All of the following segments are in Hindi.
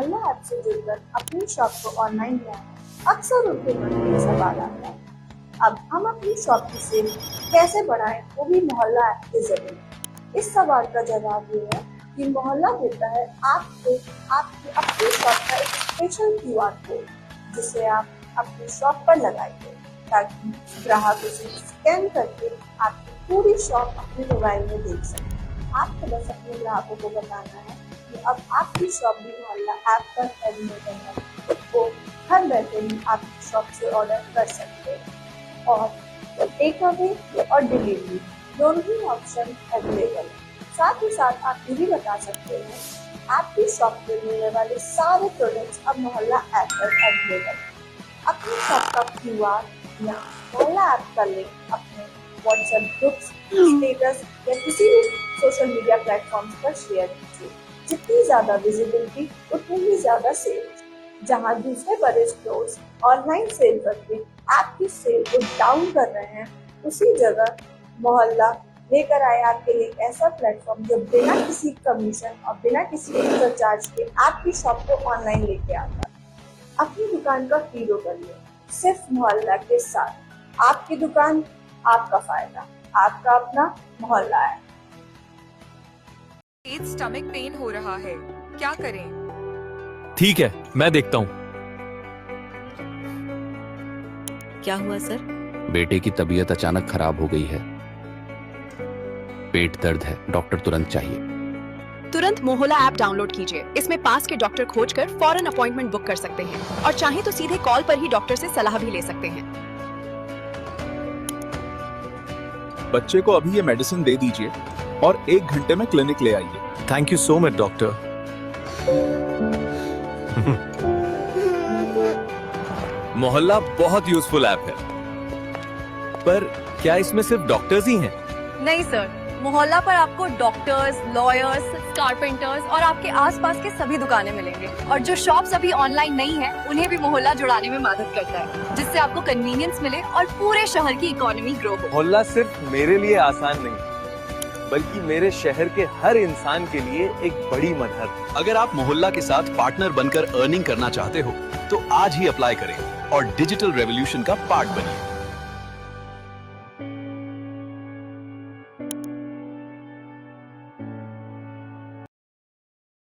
मोहल्ला ऐप से जुड़कर अपनी शॉप को ऑनलाइन लाएं। अक्सर उनके मन में सवाल आता है, अब हम अपनी शॉप की सेल कैसे बढ़ाएं, वो भी मोहल्ला ऐप के जरिए। इस सवाल का जवाब ये है कि मोहल्ला देता है आपको आपकी अपनी शॉप का एक स्पेशल क्यूआर कोड, जिसे आप अपनी शॉप पर लगाइए ताकि ग्राहक उसे स्कैन करके आपकी पूरी शॉप अपने मोबाइल में देख सके। आपको बस अपने ग्राहकों को बताना है कि अब आपकी शॉप भी मोहल्ला ऐप पर अवेलेबल है, वो घर बैठे ही आपकी शॉप से ऑर्डर कर सकते हैं और टेक अवे और डिलीवरी दोनों ही ऑप्शन अवेलेबल है। साथ ही साथ आप ये भी बता सकते हैं आपकी शॉप पे मिलने वाले सारे प्रोडक्ट्स अब मोहल्ला ऐप पर अवेलेबल है। अपनी शॉप का क्यूआर या मोहल्ला ऐप का लिंक अपने व्हाट्सएप ग्रुप्स, स्टेटस या किसी भी सोशल मीडिया प्लेटफॉर्म्स पर शेयर कीजिए। जितनी ज्यादा विजिबिलिटी उतनी ही ज्यादा सेल। जहां दूसरे बड़े स्टोर्स ऑनलाइन सेल करके ऐप की सेल को डाउन कर रहे हैं, उसी जगह मोहल्ला लेकर आए आपके लिए एक ऐसा प्लेटफॉर्म जो बिना किसी कमीशन और बिना किसी एक्स्ट्रा चार्ज के आपकी शॉप को ऑनलाइन लेके आता है। अपनी दुकान का हीरो बनिए सिर्फ मोहल्ला के साथ। आपकी दुकान, आपका फायदा, आपका अपना मोहल्ला है। तेज स्टमक पेन हो रहा है, क्या करें? ठीक है, मैं देखता हूँ। क्या हुआ सर? बेटे की तबीयत अचानक खराब हो गई है। पेट दर्द है, डॉक्टर तुरंत चाहिए। तुरंत मोहल्ला ऐप डाउनलोड कीजिए। इसमें पास के डॉक्टर खोजकर फौरन अपॉइंटमेंट बुक कर सकते हैं और चाहे तो सीधे कॉल पर ही डॉक्टर से सलाह भी ले सकते हैं। बच्चे को अभी ये मेडिसिन दे दीजिए और 1 घंटे में क्लिनिक ले आइए। Thank you so much doctor. मोहल्ला बहुत यूजफुल ऐप है, पर क्या इसमें सिर्फ डॉक्टर्स ही हैं? नहीं सर, मोहल्ला पर आपको डॉक्टर्स, लॉयर्स, कारपेंटर्स और आपके आसपास के सभी दुकानें मिलेंगे। और जो शॉप्स अभी ऑनलाइन नहीं है, उन्हें भी मोहल्ला जुड़ाने में मदद करता है, जिससे आपको कन्वीनियंस मिले और पूरे शहर की इकोनॉमी ग्रो हो। मोहल्ला सिर्फ मेरे लिए आसान नहीं, बल्कि मेरे शहर के हर इंसान के लिए एक बड़ी मदद। अगर आप मोहल्ला के साथ पार्टनर बनकर अर्निंग करना चाहते हो, तो आज ही अप्लाई करें और डिजिटल रेवोल्यूशन का पार्ट बनिए।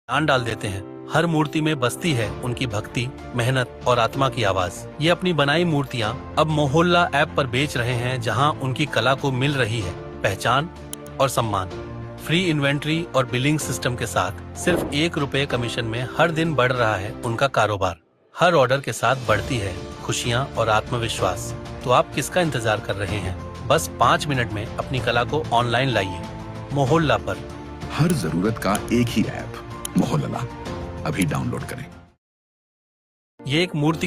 जान डाल देते हैं। हर मूर्ति में बसती है उनकी भक्ति, मेहनत और आत्मा की आवाज। ये अपनी बनाई मूर्तियां अब मोहल्ला ऐप पर बेच रहे हैं, जहां उनकी कला को मिल रही है पहचान और सम्मान। फ्री इन्वेंट्री और बिलिंग सिस्टम के साथ सिर्फ ₹1 कमीशन में हर दिन बढ़ रहा है उनका कारोबार। हर ऑर्डर के साथ बढ़ती है खुशियां और आत्मविश्वास। तो आप किसका इंतजार कर रहे हैं? बस 5 मिनट में अपनी कला को ऑनलाइन लाइए मोहल्ला पर। हर जरूरत का एक ही ऐप मोहल्ला, अभी डाउनलोड करें। ये एक मूर्ति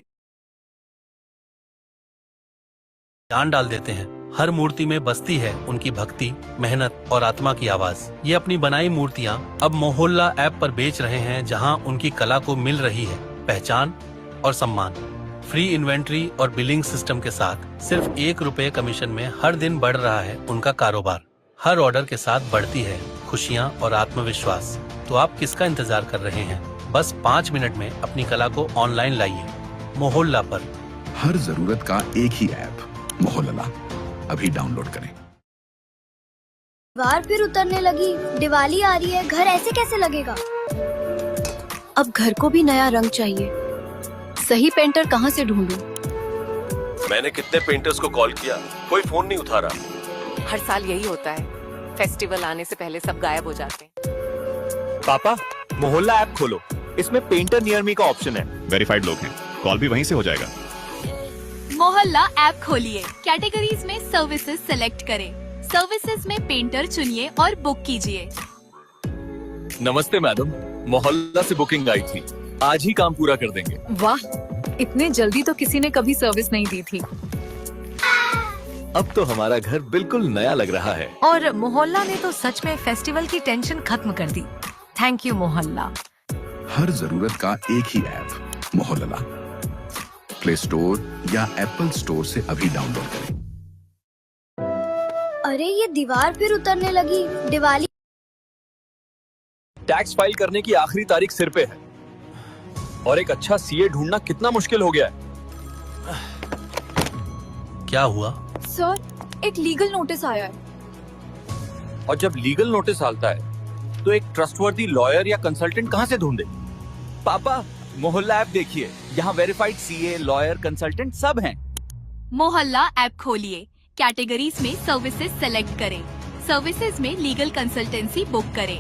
जान डाल देते हैं। हर मूर्ति में बसती है उनकी भक्ति, मेहनत और आत्मा की आवाज। ये अपनी बनाई मूर्तियां अब मोहल्ला ऐप पर बेच रहे हैं, जहां उनकी कला को मिल रही है पहचान और सम्मान। फ्री इन्वेंट्री और बिलिंग सिस्टम के साथ सिर्फ ₹1 कमीशन में हर दिन बढ़ रहा है उनका कारोबार। हर ऑर्डर के साथ बढ़ती है खुशियां और आत्मविश्वास। तो आप किसका इंतजार कर रहे हैं? बस 5 मिनट में अपनी कला को ऑनलाइन लाइए मोहल्ला पर। हर जरूरत का एक ही ऐप मोहल्ला, अभी डाउनलोड करें। दीवार फिर उतरने लगी। दिवाली आ रही है, घर ऐसे कैसे लगेगा? अब घर को भी नया रंग चाहिए। सही पेंटर कहाँ से ढूंढूं? मैंने कितने पेंटर्स को कॉल किया, कोई फोन नहीं उठा रहा। हर साल यही होता है, फेस्टिवल आने से पहले सब गायब हो जाते हैं। पापा, मोहल्ला ऐप खोलो, इसमें पेंटर नियर मी का ऑप्शन है। वेरीफाइड लोग हैं, कॉल भी वहीं से हो जाएगा। मोहल्ला ऐप खोलिए, कैटेगरीज में सर्विसेज सेलेक्ट करें, सर्विसेज में पेंटर चुनिए और बुक कीजिए। नमस्ते मैडम, मोहल्ला से बुकिंग आई थी, आज ही काम पूरा कर देंगे। वाह, इतने जल्दी तो किसी ने कभी सर्विस नहीं दी थी। अब तो हमारा घर बिल्कुल नया लग रहा है। और मोहल्ला ने तो सच में फेस्टिवल की टेंशन खत्म कर दी। थैंक यू मोहल्ला। हर जरूरत का एक ही ऐप मोहल्ला, प्ले स्टोर या एप्पल स्टोर से अभी डाउनलोड करें। अरे ये दीवार फिर उतरने लगी। दिवाली टैक्स फाइल करने की आखिरी तारीख सिर पे है। और एक अच्छा सीए ढूंढना कितना मुश्किल हो गया है। क्या हुआ? सर, एक लीगल नोटिस आया है। और जब लीगल नोटिस आता है तो एक ट्रस्टवर्दी लॉयर या कंसल्टेंट कहाँ से ढूंढे? पापा, मोहल्ला ऐप देखिए, यहाँ वेरीफाइड सीए, लॉयर, कंसल्टेंट सब हैं। मोहल्ला ऐप खोलिए, कैटेगरीज में सर्विसेज सेलेक्ट करें, सर्विसेज में लीगल कंसल्टेंसी बुक करें।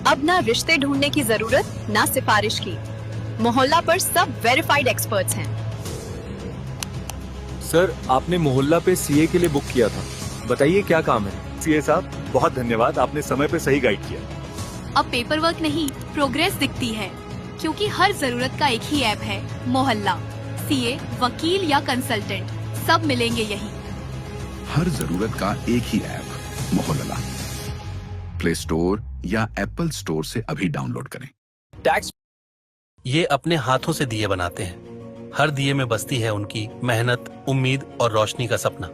अब ना रिश्ते ढूंढने की जरूरत, ना सिफारिश की। मोहल्ला पर सब वेरीफाइड एक्सपर्ट्स हैं। सर, आपने मोहल्ला पे सीए के लिए बुक किया था, बताइए क्या काम है? सीए साहब, बहुत धन्यवाद, आपने समय पे सही गाइड किया। अब पेपर वर्क नहीं, प्रोग्रेस दिखती है, क्योंकि हर जरूरत का एक ही ऐप है, मोहल्ला। सीए, वकील या कंसल्टेंट, सब मिलेंगे यही। हर जरूरत का एक ही ऐप, मोहल्ला। प्ले स्टोर या एप्पल स्टोर से अभी डाउनलोड करें। टैक्स ये अपने हाथों से दिए बनाते हैं। हर दिए में बसती है उनकी मेहनत, उम्मीद और रोशनी का सपना।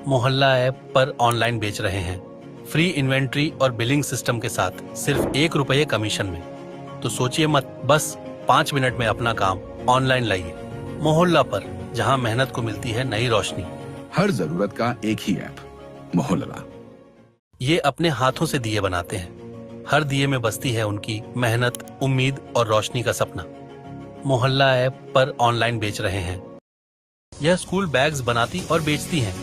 मोहल्ला ऐप पर ऑनलाइन बेच रहे हैं, फ्री इन्वेंट्री और बिलिंग सिस्टम के साथ, सिर्फ ₹1 कमीशन में। तो सोचिए मत, बस 5 मिनट में अपना काम ऑनलाइन लाइए। मोहल्ला पर, जहां मेहनत को मिलती है नई रोशनी। हर जरूरत का एक ही ऐप, मोहल्ला। ये अपने हाथों से दिए बनाते हैं। हर दिए में बसती है उनकी मेहनत, उम्मीद और रोशनी का सपना। मोहल्ला ऐप पर ऑनलाइन बेच रहे हैं। यह स्कूल बैग्स बनाती और बेचती हैं,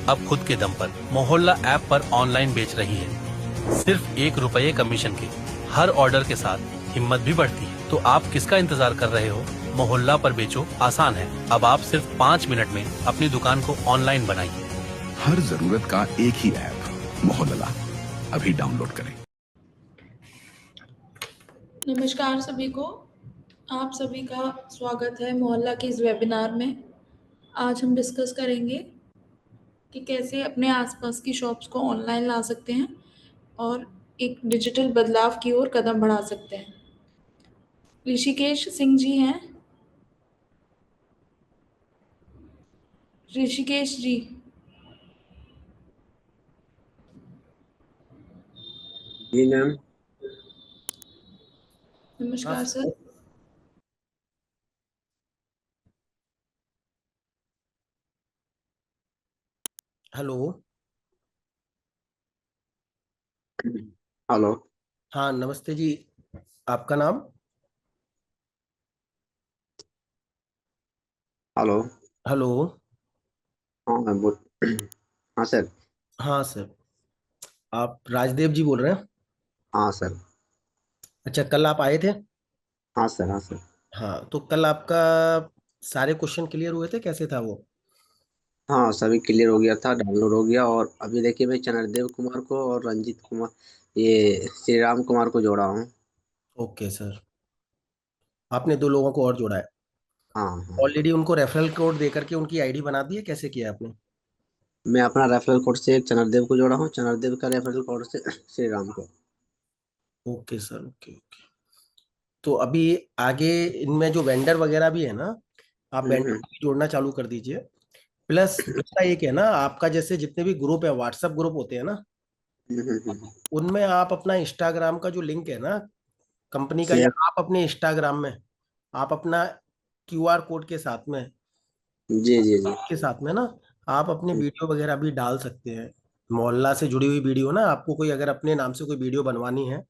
अब खुद के दम पर। मोहल्ला ऐप पर ऑनलाइन बेच रही है, सिर्फ ₹1 कमीशन के। हर ऑर्डर के साथ हिम्मत भी बढ़ती है। तो आप किसका इंतजार कर रहे हो? मोहल्ला पर बेचो, आसान है। अब आप सिर्फ 5 मिनट में अपनी दुकान को ऑनलाइन बनाइए। हर जरूरत का एक ही ऐप, मोहल्ला। अभी डाउनलोड करें। नमस्कार सभी को, आप सभी का स्वागत है मोहल्ला के इस वेबिनार में। आज हम डिस्कस करेंगे कि कैसे अपने आसपास की शॉप्स को ऑनलाइन ला सकते हैं और एक डिजिटल बदलाव की ओर कदम बढ़ा सकते हैं। ऋषिकेश सिंह जी हैं। ऋषिकेश जी, जी मैम। नमस्कार सर। हेलो। हेलो। हाँ नमस्ते जी, आपका नाम? हेलो। हेलो। हाँ मैं बोल हाँ सर। हाँ सर, आप राजदेव जी बोल रहे हैं? हाँ सर। अच्छा, कल आप आए थे? हाँ सर। हाँ सर। हाँ, तो कल आपका सारे क्वेश्चन क्लियर हुए थे? कैसे था वो? हाँ सभी क्लियर हो गया था, डाउनलोड हो गया। और अभी देखिए मैं चनरदेव कुमार को और रंजीत कुमार, ये श्री राम कुमार को जोड़ा हूँ। ओके सर, आपने 2 लोगों को और जोड़ा है। हाँ हाँ। ऑलरेडी उनको रेफरल कोड दे करके उनकी आईडी बना दी है? कैसे किया आपने? मैं अपना रेफरल कोड से एक चनरदेव को जोड़ा हूँ, चनरदेव का रेफरल कोड से श्री राम को। Okay sir, okay okay. तो अभी आगे इनमें जो वेंडर वगैरह भी है ना, आप वेंडर को भी जोड़ना चालू कर दीजिए। प्लस दूसरा एक है ना, आपका जैसे जितने भी ग्रुप है, व्हाट्सएप ग्रुप होते हैं ना, उनमें आप अपना इंस्टाग्राम का जो लिंक है ना कंपनी का, या आप अपने इंस्टाग्राम में आप अपना क्यूआर कोड के साथ में, जी जी जी, के साथ में ना आप अपनी वीडियो वगैरह भी डाल सकते हैं। मोहल्ला से जुड़ी हुई वीडियो ना, आपको कोई अगर अपने नाम से कोई वीडियो बनवानी है,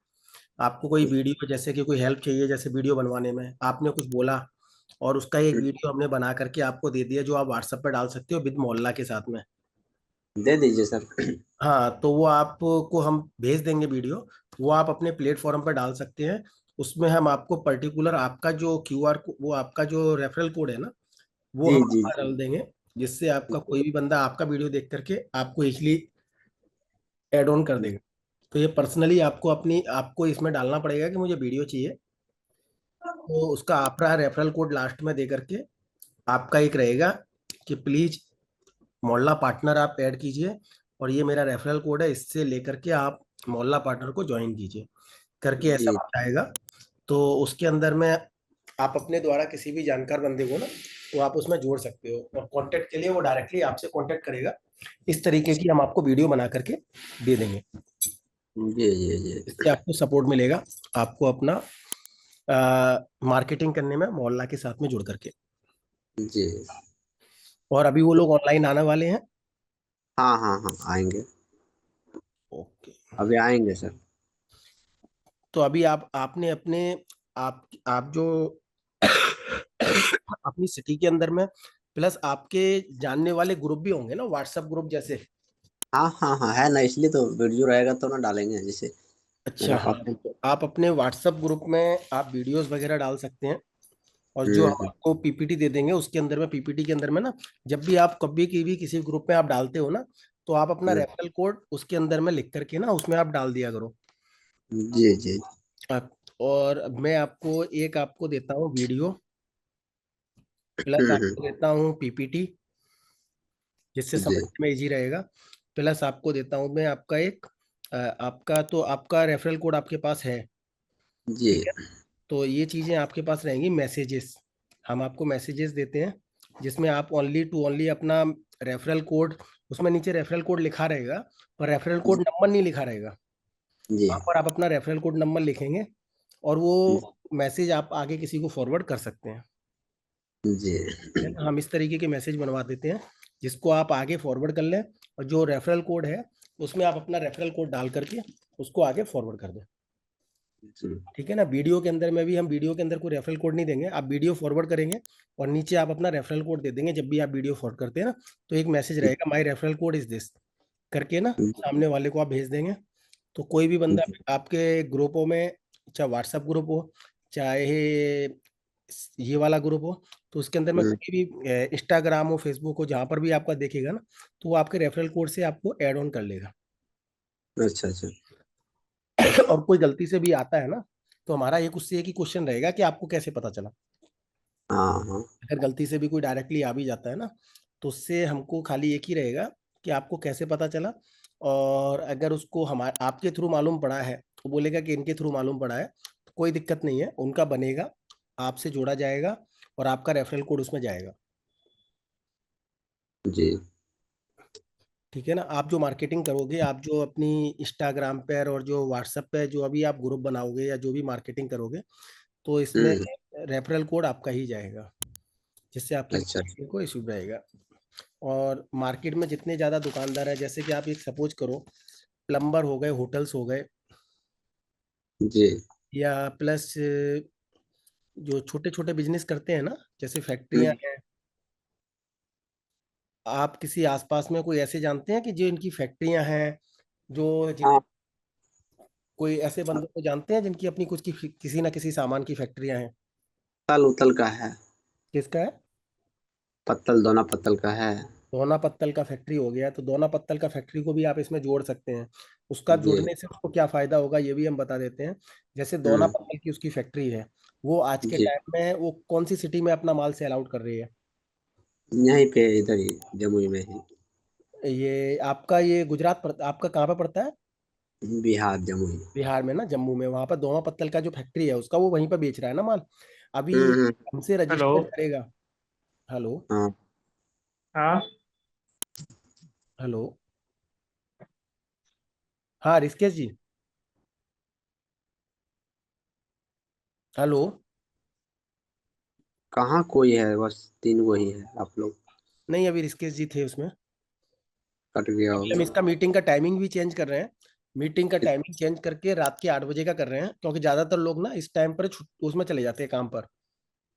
आपको कोई वीडियो जैसे कि कोई हेल्प चाहिए, जैसे वीडियो बनवाने में आपने कुछ बोला और उसका एक वीडियो हमने बना करके आपको दे दिया, जो आप व्हाट्सएप पे डाल सकते हो विद मोहल्ला के साथ में। दे दीजिए सर। हाँ, तो वो आपको हम भेज देंगे वीडियो, वो आप अपने प्लेटफॉर्म पर डाल सकते हैं। उसमें हम आपको पर्टिकुलर आपका जो क्यूआर, वो आपका जो रेफरल कोड है ना, वो जी हम जी आपका डाल देंगे, जिससे आपका कोई भी बंदा आपका वीडियो देख करके आपको इजली एड ऑन कर देगा। तो ये पर्सनली आपको इसमें डालना पड़ेगा कि मुझे वीडियो चाहिए, तो उसका आपका रेफरल कोड लास्ट में दे करके आपका एक रहेगा कि प्लीज मोहल्ला पार्टनर आप ऐड कीजिए, और ये मेरा रेफरल कोड है, इससे लेकर के आप मोहल्ला पार्टनर को ज्वाइन कीजिए करके ऐसा जी। कुछ आएगा। तो उसके अंदर में आप अपने द्वारा किसी भी जानकार बंदे को ना, तो आप उसमें जोड़ सकते हो, और कांटेक्ट के लिए वो डायरेक्टली आपसे कांटेक्ट करेगा। इस तरीके की हम आपको वीडियो बना करके दे देंगे। जी जी जी। इससे आपको सपोर्ट मिलेगा, आपको अपना मार्केटिंग करने में मोहल्ला के साथ में जुड़ करके। जी। और अभी वो लोग ऑनलाइन आने वाले हैं। हाँ हाँ हाँ, आएंगे। ओके। अभी आएंगे सर। तो अभी आपने अपने आप जो अपनी सिटी के अंदर में, प्लस आपके जानने वाले ग्रुप भी होंगे ना, व्हाट्सएप ग्रुप जैसे। हाँ हाँ हाँ, है ना, इसलिए तो वीडियो रहेगा तो ना डालेंगे, जैसे अच्छा मेरा हाँ, काफी। तो आप अपने व्हाट्सएप ग्रुप में आप वीडियोस वगैरह डाल सकते हैं। और जो हम हम्म। आपको पीपीटी दे देंगे उसके अंदर में, पीपीटी के अंदर में ना, जब भी आप कभी की भी किसी ग्रुप में आप डालते हो ना, तो आप अपना हम्म, रेफरल कोड उसके अंदर में लिख करके ना उसमें आप डाल दिया करो। जी जी और मैं आपको आपको देता हूँ वीडियो, प्लस हम्म। आपको देता हूँ पीपीटी, जिससे जी समझने में इजी रहेगा। प्लस आपको देता हूँ मैं आपका आपका तो आपका रेफरल कोड आपके पास है, जी ठीक है। तो ये चीजें आपके पास रहेंगी। मैसेजेस, हम आपको मैसेजेस देते हैं जिसमें आप ओनली टू ओनली अपना रेफरल कोड, उसमें नीचे रेफरल कोड लिखा रहेगा, पर रेफरल कोड नंबर नहीं लिखा रहेगा। जी वहां पर आप अपना रेफरल कोड नंबर लिखेंगे और वो मैसेज आप आगे किसी को फॉरवर्ड कर सकते हैं। जी है ना? हम इस तरीके के मैसेज बनवा देते हैं जिसको आप आगे फॉरवर्ड कर लें, और जो रेफरल कोड है उसमें आप अपना रेफरल कोड डाल करके उसको आगे फॉरवर्ड कर दें। जी। ठीक है ना। वीडियो के अंदर में भी हम वीडियो के अंदर कोई रेफरल कोड नहीं देंगे, आप वीडियो फॉरवर्ड करेंगे और नीचे आप अपना रेफरल कोड दे देंगे। जब भी आप वीडियो फॉरवर्ड करते हैं ना, तो एक मैसेज रहेगा, my referral code is this करके ना, सामने वाले को आप भेज देंगे। तो कोई भी बंदा आपके ग्रुपों में, चाहे व्हाट्सएप ग्रुप हो, चाहे ये वाला ग्रुप हो, तो उसके अंदर में कोई भी इंस्टाग्राम हो, फेसबुक हो, जहां पर भी आपका देखेगा ना, तो वो आपके रेफरल कोड से आपको ऐड ऑन कर लेगा। अच्छा अच्छा। और कोई गलती से भी आता है ना, तो हमारा उससे एक ही क्वेश्चन रहेगा कि आपको कैसे पता चला। हाँ हाँ। अगर गलती से भी कोई डायरेक्टली आ भी जाता है ना, तो उससे हमको खाली एक ही रहेगा कि आपको कैसे पता चला। और अगर उसको हमारे आपके थ्रू मालूम पड़ा है, तो बोलेगा कि इनके थ्रू मालूम पड़ा है, तो कोई दिक्कत नहीं है, उनका बनेगा, आपसे जोड़ा जाएगा और आपका रेफरल कोड उसमें जाएगा। जी ठीक है ना। आप जो मार्केटिंग करोगे, आप जो अपनी इंस्टाग्राम पर और जो व्हाट्सएप पे जो अभी आप ग्रुप बनाओगे या जो भी मार्केटिंग करोगे, तो इसमें हम्म। रेफरल कोड आपका ही जाएगा, जिससे आपकी अच्छा। मार्केटिंग को इशू रहेगा। और मार्केट में जितने ज़्यादा दुकानदार है, जैसे कि आप एक सपोज करो, प्लम्बर हो गए, होटल्स हो गए, जी या प्लस जो छोटे छोटे बिजनेस करते हैं ना, जैसे फैक्ट्रियां हैं, आप किसी आसपास में कोई ऐसे जानते हैं कि जो इनकी फैक्ट्रियां हैं, जो जिन हाँ। कोई ऐसे बंदों को जानते हैं जिनकी अपनी कुछ की किसी ना किसी सामान की फैक्ट्रियां हैं? तल उतल का है। किसका है? पत्तल, दोना पत्तल का है। दोना पत्तल का फैक्ट्री हो गया, तो दोना पत्तल का फैक्ट्री को भी आप इसमें जोड़ सकते हैं। उसका जी जुड़ने से उसको क्या फायदा होगा ये भी हम बता देते हैं। जैसे दोना हम्म। पत्तल की उसकी फैक्ट्री है, वो आज के जी टाइम में वो कौन सी सिटी में अपना माल सेल आउट कर रही है? यहीं पे, इधर ही जमुई में ही। ये आपका ये आपका कहाँ पे पड़ता है? बिहार, जमुई। बिहार में ना, जम्मू में, वहां पर दोना पत्तल का जो फैक्ट्री है उसका वो वहीं पर बेच रहा है ना माल। अभी हम्म। हमसे हेलो। रजिस्टर करेगा। हेलो। हाँ हाँ। हेलो। हाँ ऋषिकेश जी। हेलो। कहाँ कोई है, बस तीन को ही है आप लोग। नहीं, अभी ऋषिकेश जी थे उसमें। कट गया अभी हम होगा। इसका मीटिंग का टाइमिंग भी चेंज कर रहे हैं। मीटिंग का टाइमिंग चेंज करके रात के 8 बजे का कर रहे हैं, क्योंकि ज्यादातर लोग ना इस टाइम पर उसमें चले जाते हैं काम पर।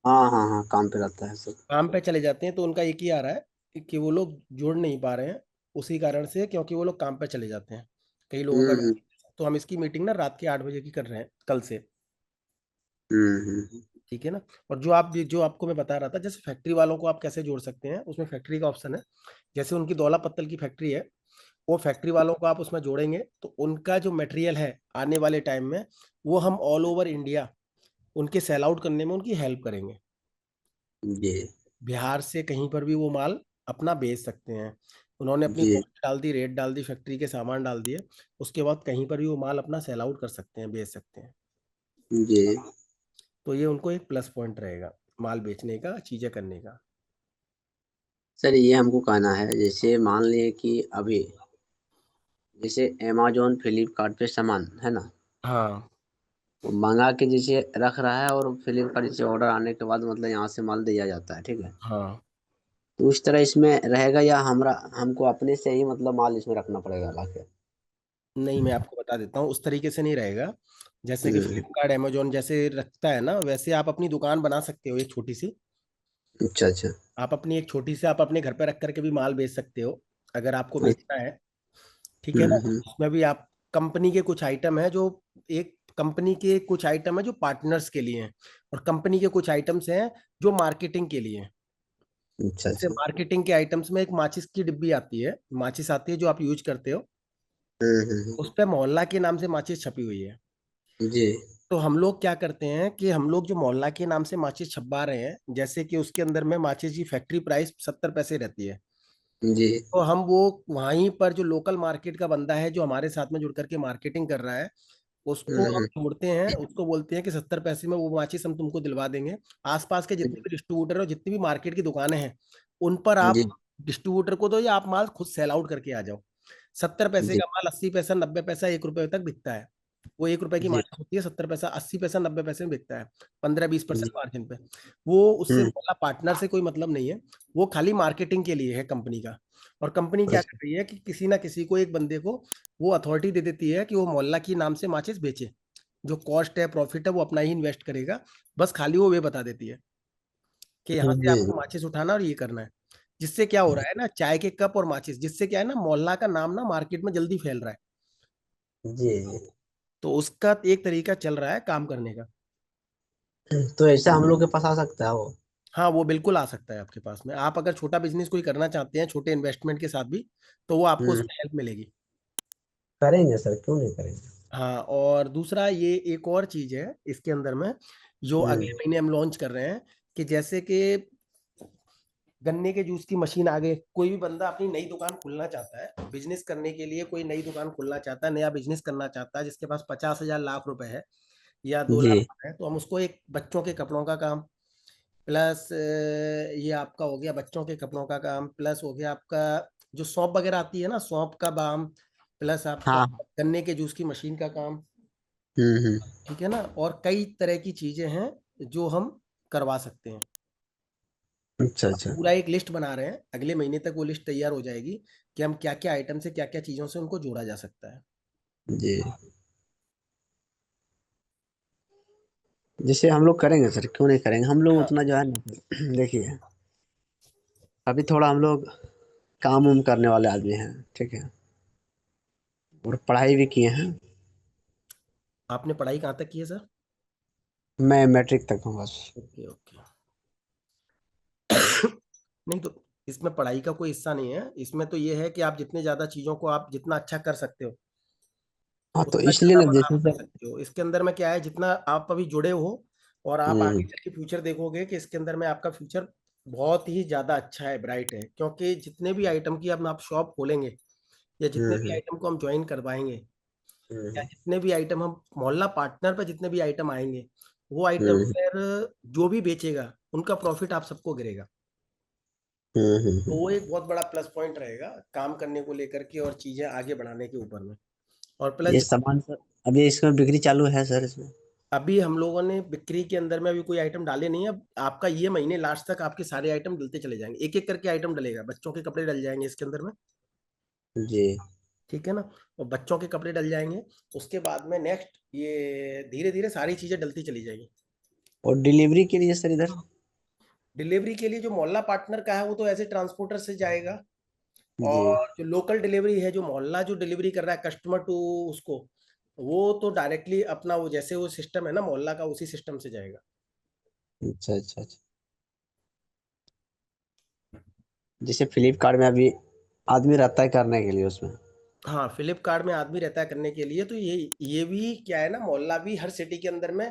हाँ हाँ हाँ, काम पे रहता है सब। काम पे चले जाते हैं, तो उनका एक ही आ रहा है कि वो लोग जुड़ नहीं पा रहे हैं, उसी कारण से, क्योंकि वो लोग काम पे चले जाते हैं। कई लोगों का। हम्म। तो हम इसकी मीटिंग ना रात के 8 बजे की कर रहे हैं कल से। हम्म। ठीक है ना। और जो आपको मैं बता रहा था, जैसे फैक्ट्री वालों को आप कैसे जोड़ सकते हैं, उसमें फैक्ट्री का ऑप्शन है। जैसे उनकी दौला पत्तल की फैक्ट्री है, वो फैक्ट्री वालों को आप उसमें जोड़ेंगे, तो उनका जो मटेरियल है आने वाले टाइम में, वो हम ऑल ओवर इंडिया उनके सेल आउट करने में उनकी हेल्प करेंगे। जी बिहार से कहीं पर भी वो माल अपना बेच सकते हैं। उन्होंने अपनी जी कॉस्ट डाल दी, रेट डाल दी, फैक्ट्री के सामान डाल दिए, उसके बाद कहीं पर भी वो माल अपना सेल आउट कर सकते हैं, बेच सकते हैं। जी। तो ये उनको एक प्लस पॉइंट रहेगा माल बेचने का, चीजें करने का। सर ये हमको कहना है, जैसे मान लिए कि अभी जैसे अमेजोन फ्लिपकार्ट पे सामान है ना, हाँ वो मंगा के जैसे रख रहा है और फ्लिपकार्ट जैसे ऑर्डर आने के बाद मतलब यहाँ से माल दिया जाता है, ठीक है। हाँ। तो उस तरह इसमें रहेगा या हमरा हमको अपने से ही मतलब माल इसमें रखना पड़ेगा लाके? नहीं, मैं आपको बता देता हूँ, उस तरीके से नहीं रहेगा। जैसे कि हम्म। फ्लिपकार्ट अमेजोन जैसे रखता है ना, वैसे आप अपनी दुकान बना सकते हो एक छोटी सी। अच्छा अच्छा। आप अपनी एक छोटी सी आप अपने घर पे रख करके भी माल बेच सकते हो, अगर आपको बेचना है, ठीक है ना। हम्म। उसमें भी आप कंपनी के कुछ आइटम है जो, एक कंपनी के कुछ आइटम है जो पार्टनर्स के लिए हैं, और कंपनी के कुछ आइटम्स हैं जो मार्केटिंग के लिए हैं। अच्छा जैसे अच्छा। मार्केटिंग के आइटम्स में एक माचिस की डिब्बी आती है, माचिस आती है जो आप यूज करते हो, उस पे मोहल्ला के नाम से माचिस छपी हुई है। जी तो हम लोग क्या करते हैं कि हम लोग जो मोहल्ला के नाम से माचिस छपवा रहे हैं, जैसे कि उसके अंदर में माचिस की फैक्ट्री प्राइस 70 पैसे रहती है, जी। तो हम वो वहीं पर जो लोकल मार्केट का बंदा है जो हमारे साथ में जुड़ करके मार्केटिंग कर रहा है, उसको हम हम्म। जोड़ते हैं, उसको बोलते हैं कि 70 पैसे में वो माचिस हम तुमको दिलवा देंगे। आसपास के जितने भी डिस्ट्रीब्यूटर और जितनी भी मार्केट की दुकानें हैं, उन पर आप जी डिस्ट्रीब्यूटर को दो या आप माल खुद सेल आउट करके आ जाओ। 70 पैसे जी का माल 80 पैसा 90 पैसा 1 रुपए तक बिकता है। वो 1 रुपए की जी माचिस होती है, 70 पैसा 80 पैसा 90 पैसे में बिकता है, 15-20% जी। मार्जिन पे। वो उससे हम्म। मोहल्ला पार्टनर से कोई मतलब नहीं है, वो खाली मार्केटिंग के लिए है कंपनी का। और कंपनी क्या कर अच्छा। रही है कि किसी ना किसी को, एक बंदे को वो अथॉरिटी दे देती है कि वो मोहल्ला की नाम से माचिस बेचे। जो कॉस्ट है प्रॉफिट है वो अपना ही इन्वेस्ट करेगा, बस खाली वो वे बता देती है कि यहाँ से जी आपको माचिस उठाना और ये करना है। जिससे क्या हो रहा है ना, चाय के कप और माचिस, जिससे क्या है ना, मोहल्ला का नाम ना मार्केट में जल्दी फैल रहा है। जी। तो उसका एक तरीका चल रहा है काम करने का। तो ऐसा हम लोग के पास आ सकता है वो? हाँ, वो बिल्कुल आ सकता है आपके पास में। आप अगर छोटा बिजनेस कोई करना चाहते हैं छोटे इन्वेस्टमेंट के साथ भी, तो वो आपको हम्म। उसमें हेल्प मिलेगी। करेंगे सर, क्यों नहीं करेंगे। हाँ, और दूसरा ये एक और चीज है इसके अंदर में, जो अगले हम्म। महीने हम लॉन्च कर रहे हैं, कि जैसे कि गन्ने के जूस की मशीन आ गई। कोई भी बंदा अपनी नई दुकान खोलना चाहता है, बिजनेस करने के लिए कोई नई दुकान खोलना चाहता है, नया बिजनेस करना चाहता है, जिसके पास 50,000 लाख रुपए है या 2 लाख जी रुपए है, तो हम उसको एक बच्चों के कपड़ों का काम, प्लस ये आपका हो गया बच्चों के कपड़ों का काम, प्लस हो गया आपका जो सौंप वगैरह आती है ना, सौंप का बाम, प्लस आपका हाँ। गन्ने के जूस की मशीन का काम, हम्म। ठीक है ना। और कई तरह की चीजें हैं जो हम करवा सकते हैं। अच्छा अब अच्छा। पूरा एक लिस्ट बना रहे हैं, अगले महीने तक वो लिस्ट तैयार हो जाएगी कि हम क्या क्या आइटम से क्या क्या चीजों से उनको जोड़ा जा सकता है। जी। जैसे हम लोग करेंगे सर, क्यों नहीं करेंगे हम लोग हाँ, उतना जो है ना। देखिए, अभी थोड़ा हम लोग काम उम करने वाले आदमी हैं, ठीक है, और पढ़ाई भी किए हैं। आपने पढ़ाई कहाँ तक की है सर? मैं मैट्रिक तक हूँ बस। Okay okay. नहीं तो इसमें पढ़ाई का कोई हिस्सा नहीं है, इसमें तो ये है कि आप जितने ज्यादा चीजों को आप जितना अच्छा कर सकते हो, हाँ तो उतना इसलिए ज्यादा ना, बड़ा आप जैसे कर सर। सकते हो। इसके अंदर में क्या है, जितना आप अभी जुड़े हो और आप आगे हम्म। चल के फ्यूचर देखोगे कि इसके अंदर में आपका फ्यूचर बहुत ही ज्यादा अच्छा है, ब्राइट है। क्योंकि जितने भी आइटम की अब आप शॉप खोलेंगे, या जितने भी हम्म। आइटम को हम ज्वाइन करवाएंगे, या हम्म। जितने भी आइटम हम मोहल्ला पार्टनर पर जितने भी आइटम आएंगे, वो आइटम हम्म। पर जो भी बेचेगा उनका प्रॉफिट आप सबको गिरेगा। तो हम्म। वो एक बहुत बड़ा प्लस पॉइंट रहेगा काम करने को लेकर के और चीजें आगे बढ़ाने के ऊपर में। और प्लस ये सामान सर, अभी इसमें बिक्री चालू है सर इसमें? अभी हम लोगों ने बिक्री के अंदर में अभी कोई आइटम डाले नहीं है। अब आपका ये महीने लास्ट तक आपके सारे आइटम डलते चले जाएंगे, एक एक करके आइटम डलेगा। बच्चों के कपड़े डल जाएंगे इसके अंदर में, जी। ठीक है ना। और बच्चों के कपड़े डल जाएंगे, उसके बाद में नेक्स्ट ये धीरे धीरे सारी चीजें डलती चली जाएंगी। और डिलीवरी के लिए सर इधर? डिलीवरी के लिए जो मोहल्ला पार्टनर का है वो तो ऐसे ट्रांसपोर्टर से जाएगा, जी। और जो लोकल डिलीवरी है, जो मोहल्ला जो डिलीवरी कर रहा है कस्टमर टू उसको, वो तो डायरेक्टली अपना वो जैसे वो सिस्टम है ना मोहल्ला का, उसी सिस्टम से जाएगा। अच्छा अच्छा अच्छा। जैसे फ्लिपकार्ट में अभी आदमी रहता है करने के लिए उसमें? हाँ, फ्लिपकार्ट में आदमी रहता है करने के लिए, तो ये भी क्या है ना, मोहल्ला भी हर सिटी के अंदर में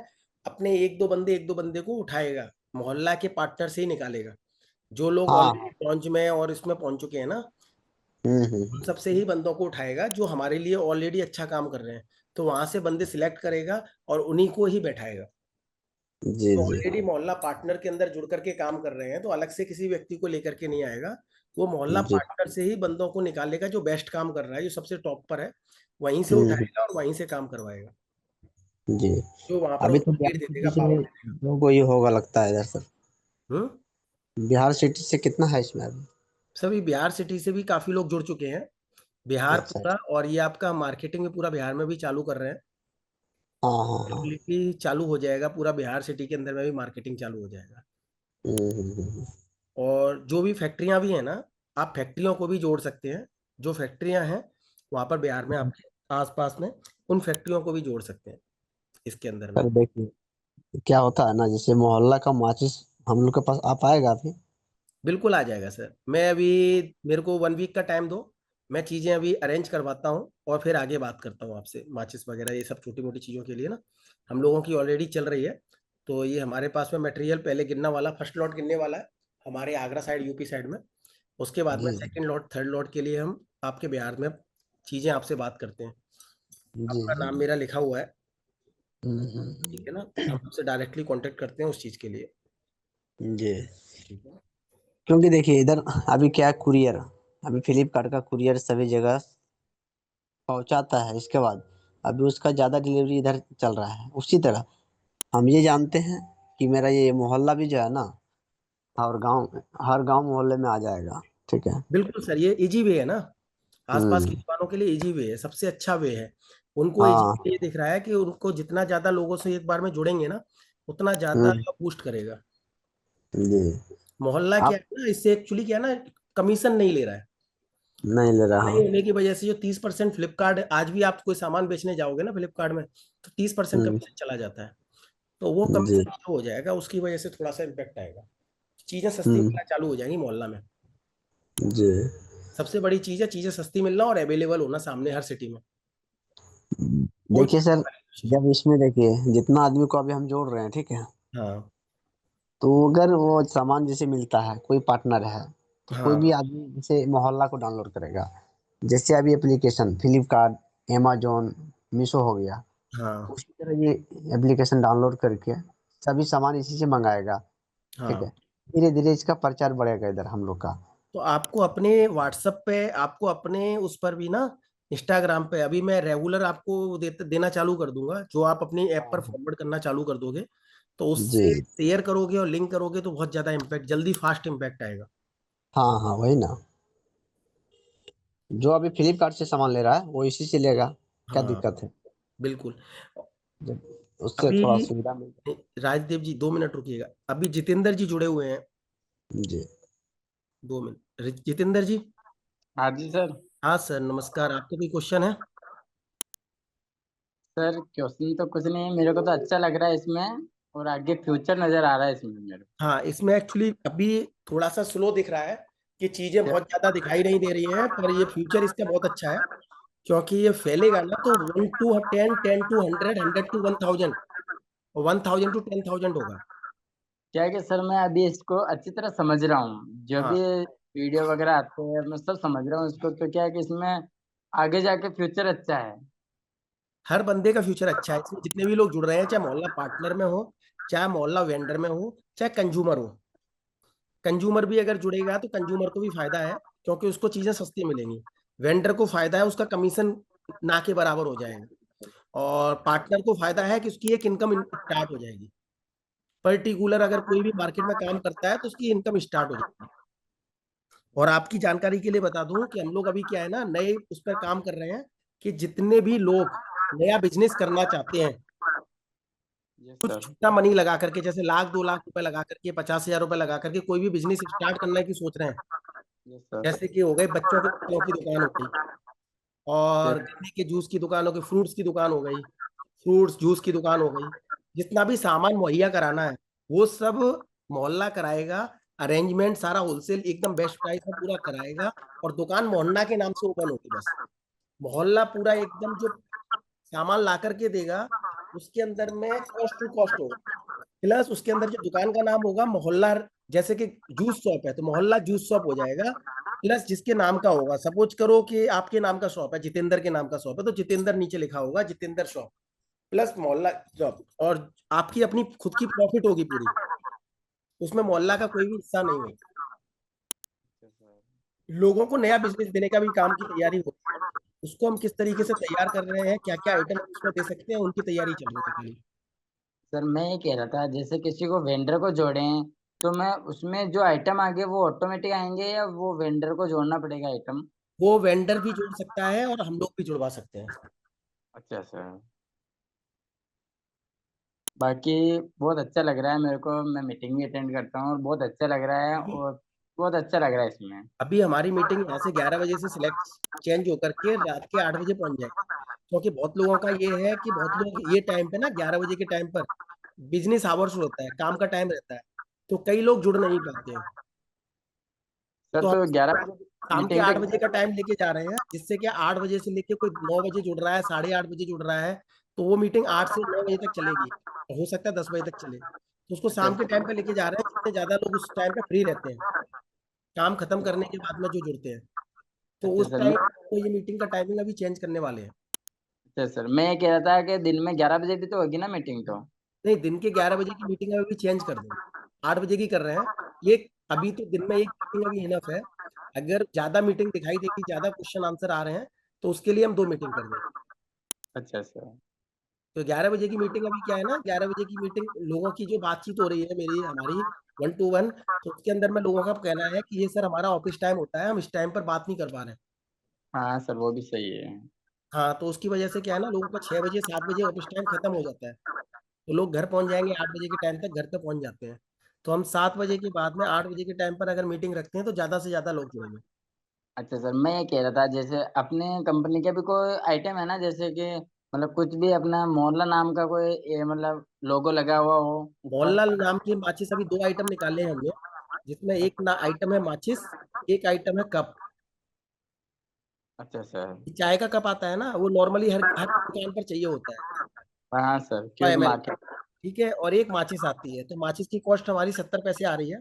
अपने एक दो बंदे को उठाएगा, मोहल्ला के पार्टनर से ही निकालेगा। जो लोग हाँ। ऑलरेडी पहुंच में और इसमें पहुंच चुके हैं ना, उन हम्म। सबसे ही बंदों को उठाएगा जो हमारे लिए ऑलरेडी अच्छा काम कर रहे हैं। तो वहां से बंदे सिलेक्ट करेगा और उन्हीं को ही बैठाएगा। जी तो जी ऑलरेडी मोहल्ला पार्टनर के अंदर जुड़ करके काम कर रहे हैं, तो अलग से किसी व्यक्ति को लेकर के नहीं आएगा। वो मोहल्ला जी। पार्टनर से ही बंदों को निकालेगा जो बेस्ट काम कर रहा है, जो सबसे टॉप पर है, वहीं से हम्म, उठाएगा और वहीं से काम करवाएगा, जी। जो वहां पर अभी तो उसको बिहार लीड दे देगा, सिटी से पावर दे देगा। जो कोई होगा लगता है इधर सर। हम्म। बिहार सिटी से कितना है इसमें अभी? सभी बिहार सिटी से भी काफी लोग जुड़ चुके हैं, बिहार अच्छा। पूरा, और ये आपका मार्केटिंग भी पूरा बिहार में भी चालू कर रहे हैं। हाँ हाँ हाँ। बिल्कुल चालू हो जाएगा, पूरा बिहार सिटी के अंदर में भी मार्केटिंग चालू हो जाएगा। हम्म। और जो भी फैक्ट्रियां भी हैं ना, आप फैक्ट्रियों को भी जोड़ सकते हैं। जो फैक्ट्रियां हैं वहां पर बिहार में आपके आसपास में, उन फैक्ट्रियों को भी जोड़ सकते हैं इसके अंदर में। सर देखिए क्या होता है ना, जैसे मोहल्ला का माचिस हम लोग के पास आ पाएगा अभी? बिल्कुल आ जाएगा सर। मैं अभी, मेरे को 1 वीक का टाइम दो, मैं चीजें अभी अरेंज करवाता हूँ और फिर आगे बात करता हूँ आपसे। माचिस वगैरह ये सब छोटी मोटी चीजों के लिए ना, हम लोगों की ऑलरेडी चल रही है। तो ये हमारे पास में मटेरियल पहले गिनना वाला, फर्स्ट लॉट गिनने वाला है हमारे आगरा साइड, यूपी साइड में। उसके बाद में जी सेकंड लॉट, थर्ड लॉट के लिए हम आपके बिहार में चीजें आपसे बात करते हैं। जी आपका जी। नाम मेरा लिखा हुआ है, हम्म। ठीक है ना? हम आपसे डायरेक्टली कांटेक्ट करते हैं उस चीज के लिए। जी। ठीक है। क्योंकि देखिए इधर अभी क्या है, कुरियर, अभी फ्लिपकार्ट का कुरियर सभी जगह पहुंचाता है। इसके बाद अभी उसका ज़्यादा डिलीवरी इधर चल रहा है। उसी तरह हम ये जानते हैं कि मेरा ये मोहल्ला भी जो है ना, और गांव, हर गांव मोहल्ले में आ जाएगा। ठीक है। बिल्कुल सर, ये इजी वे है ना, आसपास की हम्म। दुकानों के लिए इजी वे है, सबसे अच्छा वे है। उनको इजी हाँ। वे ये दिख रहा है कि उनको जितना ज्यादा लोगों से एक बार में जुड़ेंगे ना, उतना ज्यादा हम्म। बूस्ट करेगा। जी। मोहल्ला क्या आप है ना, इससे एक्चुअली क्या है ना, कमीशन नहीं ले रहा है। नहीं ले रहा नहीं हूँ। होने की वजह से जो 30% फ्लिपकार्ट, आज भी आप कोई सामान बेचने जाओगे ना फ्लिपकार्ट में, तो 30% हम्म। कमीशन चला जाता है। तो वो जी। कमीशन हो जाएगा, उसकी वजह से थोड़ा सा इम्पेक्ट आएगा। चीजें सस्ती हम्म। मिलना चालू हो जाएंगी मोहल्ला में। जी। सबसे बड़ी चीज है चीजें सस्ती मिलना और अवेलेबल होना सामने हर सिटी में। वो देखिए चीज सर, हमारी कोशिश जब इसमें देखिए जितना आदमी को अभी हम जोड़ रहे हैं, ठीक है, है। हाँ तो अगर वो सामान जैसे मिलता है, कोई पार्टनर है, तो कोई भी हाँ आदमी जैसे मोहल्ला को डाउनलोड करेगा, जैसे अभी एप्लीकेशन फ्लिपकार्ट, अमेजोन, मीशो हो गया, हाँ उसी तरह ये एप्लीकेशन डाउनलोड करके सभी सामान इसी से मंगाएगा। ठीक है। हाँ। धीरे धीरे इसका प्रचार बढ़ेगा इधर हम लोग का। तो आपको अपने व्हाट्सएप पे, आपको अपने उस पर भी ना, इंस्टाग्राम पे अभी मैं रेगुलर आपको देना चालू कर दूंगा, जो आप अपनी ऐप पर हाँ। फॉरवर्ड करना चालू कर दोगे, तो जी। उससे शेयर करोगे और लिंक करोगे तो बहुत ज्यादा इम्पैक्ट, जल्दी फास्ट इम्पैक्ट आएगा। हाँ हाँ वही ना, जो अभी फ्लिपकार्ट से सामान ले रहा है वो इसी से लेगा। क्या हाँ दिक्कत है? बिल्कुल। जब उससे अभी थोड़ा सुविधा मिल। राजदेव जी 2 मिनट रुकिएगा, अभी जितेंद्र जी जुड़े हुए हैं। जी। 2 मिनट, जितेंद्र जी। हाँ जी सर। हाँ सर, नमस्कार। आपका कोई क्वेश्चन है? सर क्वेश्चन तो कुछ नहीं है, मेरे को तो अच्छा लग रहा है इसमें, और आगे फ्यूचर नजर आ रहा है इसमें मेरे हाँ, इसमें एक्चुअली अभी थोड़ा सा स्लो दिख रहा है कि चीजें को। बहुत ज्यादा दिखाई नहीं दे रही हैं, पर ये फ्यूचर इसका बहुत अच्छा है। क्योंकि ये फैलेगा ना, तो 1 to 10, 10 to 100, 100 to 1000, 1000 to 10,000 होगा। क्या है कि सर मैं अभी इसको अच्छी तरह समझ रहा हूँ, जो हाँ, भी वीडियो वगैरह आते हैं मैं सब समझ रहा हूँ इसको, तो क्या है कि इसमें आगे जाके फ्यूचर अच्छा है। हर बंदे का फ्यूचर अच्छा है इसमें, जितने भी लोग जुड़ रहे हैं, चाहे मोहल्ला पार्टनर में हो, चाहे मोहल्ला वेंडर में हो, चाहे कंज्यूमर हो। कंज्यूमर भी अगर जुड़ेगा तो कंज्यूमर को भी फायदा है, क्योंकि उसको चीजें सस्ती मिलेंगी। वेंडर को फायदा है, उसका कमीशन ना के बराबर हो जाएगा। और पार्टनर को फायदा है कि उसकी एक इनकम स्टार्ट हो जाएगी। पर्टिकुलर अगर कोई भी मार्केट में काम करता है तो उसकी इनकम स्टार्ट हो जाएगी। और आपकी जानकारी के लिए बता दूं कि हम लोग अभी क्या है ना, नए उस पर काम कर रहे हैं कि जितने भी लोग नया बिजनेस करना चाहते हैं, यस कुछ सर। छोटा मनी लगा करके, जैसे 1,00,000 2,00,000 रुपए लगा करके, 50,000 रुपए लगा करके कोई भी बिजनेस स्टार्ट करने की सोच रहे हैं। Yes sir. जैसे कि हो गए बच्चों के कपड़ों की दुकान हो गई, और गन्ने के जूस की दुकान हो गई, फ्रूट्स की दुकान हो गई, फ्रूट्स जूस की दुकान हो गई। जितना भी सामान मुहैया कराना है वो सब मोहल्ला कराएगा। अरेंजमेंट सारा होलसेल एकदम बेस्ट प्राइस में पूरा कराएगा। और दुकान मोहल्ला के नाम से ओपन होगी बस। मोहल्ला पूरा एकदम जो सामान ला करके देगा, उसके अंदर में कॉस्ट टू कॉस्ट होगा। प्लस उसके अंदर जो दुकान का नाम होगा मोहल्ला, जैसे कि जूस शॉप है तो मोहल्ला जूस शॉप हो जाएगा। प्लस जिसके नाम का होगा, सपोज करो कि आपके नाम का शॉप है, जितेंद्र के नाम का शॉप है, तो जितेंद्र नीचे लिखा होगा जितेंद्र शॉप। प्लस मोहल्ला जॉब, और आपकी अपनी खुद की प्रॉफिट होगी पूरी, उसमें मोहल्ला का कोई भी हिस्सा नहीं होगा। लोगों को नया बिजनेस देने का भी काम की तैयारी होती है, उसको हम किस तरीके से तैयार कर रहे हैं, क्या क्या आइटम उसमें दे सकते हैं, उनकी तैयारी चल रही है खाली। सर मैं ये कह रहा था, जैसे किसी को वेंडर को जोड़ें तो मैं उसमें जो आइटम आगे वो ऑटोमेटिक आएंगे या वो वेंडर को जोड़ना पड़ेगा आइटम? वो वेंडर भी जोड़ सकता है और हम लोग भी जुड़वा सकते हैं। अच्छा सर, बाकी बहुत अच्छा लग रहा है मेरे को, मैं मीटिंग भी अटेंड करता हूँ और बहुत अच्छा लग रहा है, और बहुत अच्छा लग रहा है इसमें। अभी हमारी मीटिंग यहाँ से 11 बजे से सिलेक्ट चेंज होकर के रात के 8 बजे पहुंच जाएगी, क्योंकि बहुत लोगों का ये है कि बहुत लोग ये टाइम पे ना 11 बजे के टाइम पर बिजनेस आवर्स होता है, काम का टाइम रहता है, तो कई लोग जुड़ नहीं पाते हैं। सर तो तो हम 11 बजे शाम के मीटिंग 8 का बजे का टाइम लेके जा रहे हैं, जिससे कि 8 बजे से लेके कोई 9 बजे जुड़ रहा है, 8:30 बजे जुड़ रहा है, तो वो मीटिंग 8 से 9 बजे तक चलेगी, हो सकता है 10 बजे तक चले, तो उसको अच्छा शाम के टाइम पे लेके जा रहे हैं, जितने ज्यादा लोग उस टाइम पे फ्री रहते हैं काम खत्म करने के बाद में जो जुड़ते हैं, तो अच्छा उस सर टाइम तो ये मीटिंग का टाइमिंग अभी चेंज करने वाले हैं। अच्छा सर, मैं ये कह रहा था कि दिन में 11 बजे भी तो होगी ना मीटिंग तो? नहीं, दिन के 11 बजे की मीटिंग अभी चेंज कर देंगे, 8 बजे की कर रहे हैं ये। अभी तो दिन में एक मीटिंग अभी इनफ है, अगर ज्यादा मीटिंग दिखाई देगी, ज्यादा क्वेश्चन आंसर आ रहे हैं, तो उसके लिए हम 2 मीटिंग कर देंगे। अच्छा सर। तो 11 बजे की मीटिंग अभी क्या है ना, 11 बजे की मीटिंग लोगों की जो बातचीत हो रही है मेरी हमारी 1 to 1, तो उसके अंदर में लोगों का कहना है कि ये सर हमारा ऑफिस टाइम होता है, हम इस टाइम पर बात नहीं कर पा रहे हैं। हाँ सर वो भी सही है। हाँ, तो उसकी वजह से क्या है ना, लोगों का 6 बजे 7 बजे ऑफिस टाइम खत्म हो जाता है, तो लोग घर पहुंच जाएंगे 8 बजे के टाइम तक, घर पे पहुंच जाते हैं, तो हम 7 बजे के बाद में 8 बजे के टाइम पर अगर मीटिंग रखते हैं तो ज्यादा से ज्यादा लोग जुड़ेंगे। अच्छा सर, मैं ये कह रहा था जैसे अपने कंपनी का भी कोई आइटम है ना, जैसे कि मतलब कुछ भी अपना मोहल्ला नाम का कोई मतलब लोगो लगा हुआ हो? और मोहनलाल नाम की माचिस अभी 2 आइटम निकाले हैं हमने, जिसमें एक ना आइटम है माचिस, एक आइटम है कप। अच्छा सर। चाय का कप आता है ना, वो नॉर्मली हर हर दुकान पर चाहिए होता है, हाँ सर, क्योंकि 5 ml, मार्केट। ठीक है, और एक माचिस आती है, तो माचिस की कॉस्ट हमारी 70 पैसे आ रही है।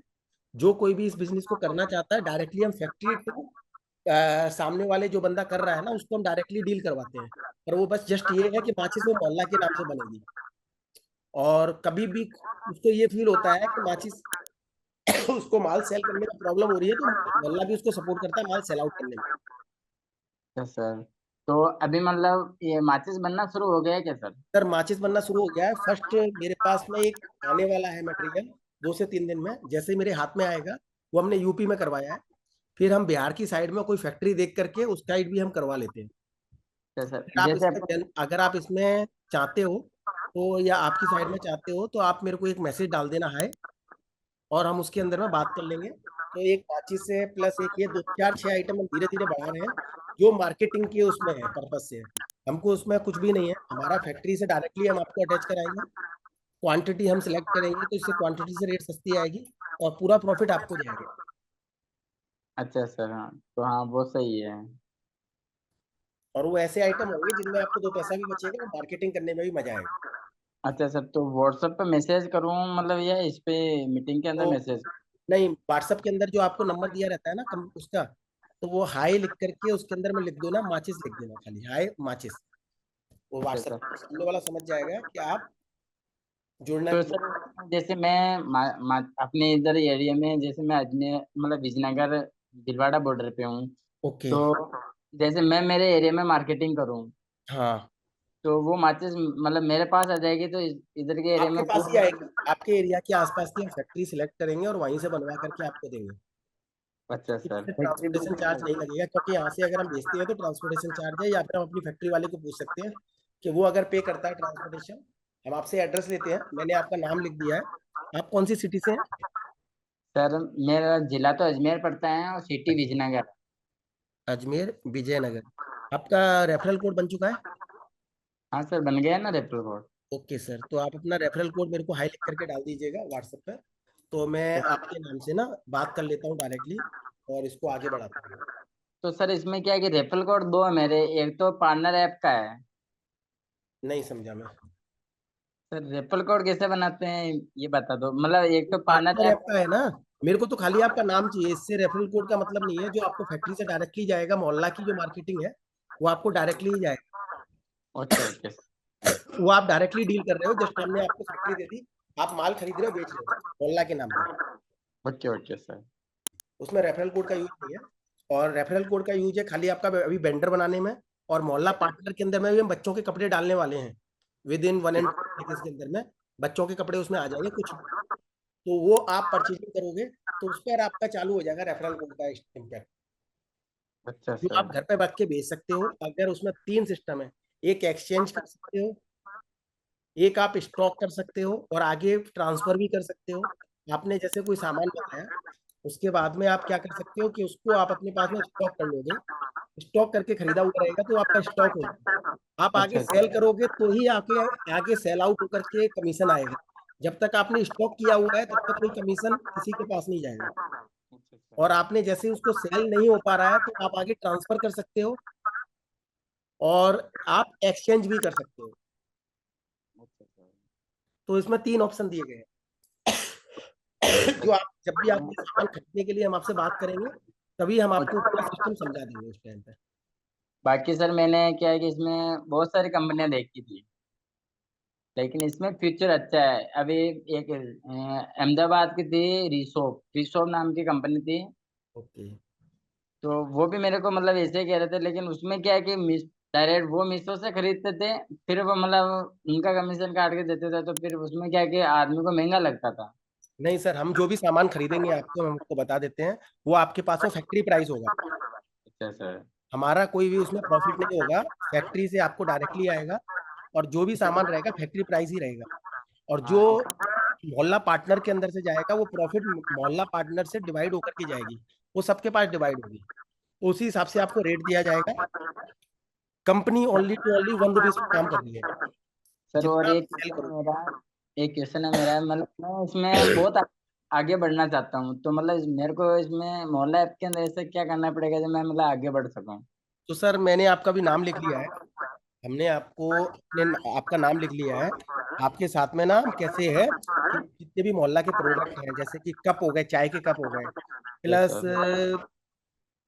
जो कोई भी इस बिजनेस को करना चाहता है, डायरेक्टली हम फैक्ट्री टू सामने वाले जो बंदा कर रहा है ना, उसको हम डायरेक्टली डील करवाते हैं, पर वो बस जस्ट ये है कि माचिस वो मोहल्ला के नाम से बनेगी, और कभी भी उसको ये फील होता है कि माचिस उसको माल सेल करने में प्रॉब्लम हो रही है, तो मोहल्ला भी उसको सपोर्ट करता है माल सेल आउट करने में। अच्छा सर, तो अभी मतलब ये माचिस बनना शुरू हो गया है क्या सर? सर माचिस बनना शुरू हो गया है, फर्स्ट मेरे पास में एक आने वाला है मटेरियल 2 से 3 दिन में, जैसे ही मेरे हाथ में आएगा, वो हमने यूपी में करवाया है, फिर हम बिहार की साइड में कोई फैक्ट्री देख करके उस साइड भी हम करवा लेते हैं। अच्छा सर, अगर आप जैसे इसमें अगर आप इसमें चाहते हो तो, या आपकी साइड में चाहते हो तो आप मेरे को एक मैसेज डाल देना है, और हम उसके अंदर में बात कर लेंगे। तो एक माचिस से प्लस एक ये 2 4 6 आइटम हम धीरे धीरे बढ़ा रहे हैं, जो मार्केटिंग के उसमें है पर्पज से है, हमको उसमें कुछ भी नहीं है, हमारा फैक्ट्री से डायरेक्टली हम आपको अटैच कराएंगे, क्वांटिटी हम सिलेक्ट करेंगे, तो इससे क्वांटिटी से रेट सस्ती आएगी, और पूरा प्रॉफिट आपको जाएगा। अच्छा सर, हाँ तो हाँ वो सही है। और वो ऐसे आइटम होंगे जिनमें आपको 2 पैसा भी बचेगा और मार्केटिंग करने में भी मजा आएगा। अच्छा सर, तो व्हाट्सएप पे मैसेज करूँ मतलब, या इस पे मीटिंग के अंदर तो मैसेज? नहीं, व्हाट्सएप के अंदर जो आपको नंबर दिया रहता है ना उसका, तो वो हाई लिख करके उसके अंदर में लिख दो ना, माचिस लिख देना, खाली हाय माचिस, वो अच्छा व्हाट्सएप सर। सामने वाला समझ जाएगा कि आप जुड़ना। तो सर जैसे मैं अपने इधर एरिया में, जैसे मैं अजमेर मतलब विजयनगर भीलवाड़ा बॉर्डर पे हूँ, ओके। तो जैसे मैं मेरे एरिया में मार्केटिंग करूँ हाँ, तो वो माचिस मतलब मेरे पास आ जाएगी, तो इधर के एरिया आपके में पास कोई? ही आएगी, आपके एरिया के आसपास की हम फैक्ट्री सिलेक्ट करेंगे और वहीं से बनवा करके आपको देंगे। अच्छा सर। इसमें ट्रांसपोर्टेशन चार्ज नहीं लगेगा, क्योंकि यहाँ से अगर हम भेजते हैं तो ट्रांसपोर्टेशन चार्ज है, या फिर हम अपनी फैक्ट्री वाले को पूछ सकते हैं कि वो अगर पे करता है ट्रांसपोर्टेशन। हम आपसे एड्रेस लेते हैं, मैंने आपका नाम लिख दिया है, आप कौन सी सिटी से हैं? सर मेरा जिला तो अजमेर पड़ता है और सिटी विजयनगर। अजमेर विजयनगर। आपका रेफरल कोड बन चुका है? हाँ सर, बन गया ना रेफरल कोड। ओके सर, तो आप अपना रेफरल कोड मेरे को हाई लिख करके डाल दीजिएगा व्हाट्सएप पे, तो मैं आपके नाम से ना बात कर लेता हूँ डायरेक्टली, और इसको आगे बढ़ाता हूँ। तो सर इसमें क्या है कि रेफरल कोड दो है मेरे, एक तो पार्टनर ऐप का है। नहीं समझा मैं। सर रेफरल कोड कैसे बनाते हैं ये बता दो, मतलब एक तो पार्टनर पार्टनर ऐप ऐप। का है ना, मेरे को तो खाली आपका नाम चाहिए, इससे रेफरल कोड का मतलब नहीं है, जो आपको फैक्ट्री से डायरेक्टली जाएगा, मोहल्ला की जो मार्केटिंग है वो आपको डायरेक्टली ही जाएगा। अच्छा ओके। वो आप डायरेक्टली डील कर रहे हो, जस्ट हमने आपको फैक्ट्री दे दी, आप माल खरीद रहे हो, बेच रहे हो मोहल्ला के नाम पे। Okay okay sir. उसमें रेफरल कोड का यूज नहीं है, और रेफरल कोड का यूज है खाली आपका अभी वेंडर बनाने में, और मोहल्ला पार्टनर के अंदर में भी हम बच्चों के कपड़े डालने वाले हैं विद इन 1 एंड 2 के अंदर में बच्चों के कपड़े उसमें आ जाएंगे कुछ, तो वो आप परचेजिंग करोगे तो उस पर आपका चालू हो जाएगा रेफरल कोड का इम्पैक्ट, अच्छा जो आप सर। घर पे बैठ के बेच सकते हो। अगर उसमें 3 सिस्टम है, एक एक्सचेंज कर सकते हो, एक आप स्टॉक कर सकते हो, और आगे ट्रांसफर भी कर सकते हो। आपने जैसे कोई सामान बताया, उसके बाद में आप क्या कर सकते हो कि उसको आप अपने पास में स्टॉक कर लोगे, स्टॉक करके खरीदा हुआ रहेगा तो आपका स्टॉक होगा, आप आगे अच्छा सेल सर। करोगे तो ही आगे सेल आउट होकर के कमीशन आएगा। जब तक आपने स्टॉक किया हुआ है तब तक कोई कमीशन किसी के पास नहीं जाएगा, और आपने जैसे उसको सेल नहीं हो पा रहा है तो आप आगे ट्रांसफर कर सकते हो, और आप एक्सचेंज भी कर सकते हो। तो इसमें 3 ऑप्शन दिए गए हैं जो आप जब भी आपको सामान खरीदने के लिए हम आपसे बात करेंगे तभी हम आपको पूरा सिस्टम समझा देंगे उस टाइम पे। बाकी सर मैंने क्या है कि इसमें बहुत सारी कंपनियां देखी थी, लेकिन इसमें फ्यूचर अच्छा है। अभी एक अहमदाबाद की थी, रिसोप रिसोप नाम की कंपनी थी, ओके। तो वो भी मेरे को मतलब ऐसे कह रहे थे, लेकिन उसमें क्या है कि डायरेक्ट वो मीशो से खरीदते थे, फिर वो मतलब उनका कमीशन काट के देते थे, तो फिर उसमें क्या है कि आदमी को महंगा लगता था। नहीं सर, हम जो भी सामान खरीदेंगे आपको हम आपको बता देते हैं, वो आपके पास में फैक्ट्री प्राइस होगा, अच्छा सर। हमारा कोई भी उसमें प्रॉफिट नहीं होगा, फैक्ट्री से आपको डायरेक्टली आएगा, और जो भी सामान रहेगा फैक्ट्री प्राइस ही रहेगा, और जो हाँ मोहल्ला पार्टनर के अंदर से जाएगा वो प्रॉफिट मोहल्ला पार्टनर से डिवाइड होकर के जाएगी, वो सबके पास डिवाइड होगी, उसी हिसाब से आपको रेट दिया जाएगा। Company only to only 1 rupees पे काम कर रही है, सर, और जितना आप एक सेल क्वेश्चन है करोगे। मेरा, एक क्वेश्चन है मेरा, मतलब मैं इसमें बहुत आगे बढ़ना चाहता हूँ, तो मतलब मेरे को इसमें मोहल्ला ऐप के अंदर ऐसे क्या करना पड़ेगा जो मैं मतलब आगे बढ़ सकूँ? तो सर मैंने आपका भी नाम लिख लिया है, हमने आपको आपका नाम लिख लिया है, आपके साथ में ना कैसे है कि जितने भी मोहल्ला के प्रोडक्ट हैं, जैसे कि कप हो गए, चाय के कप हो गए, यस प्लस सर।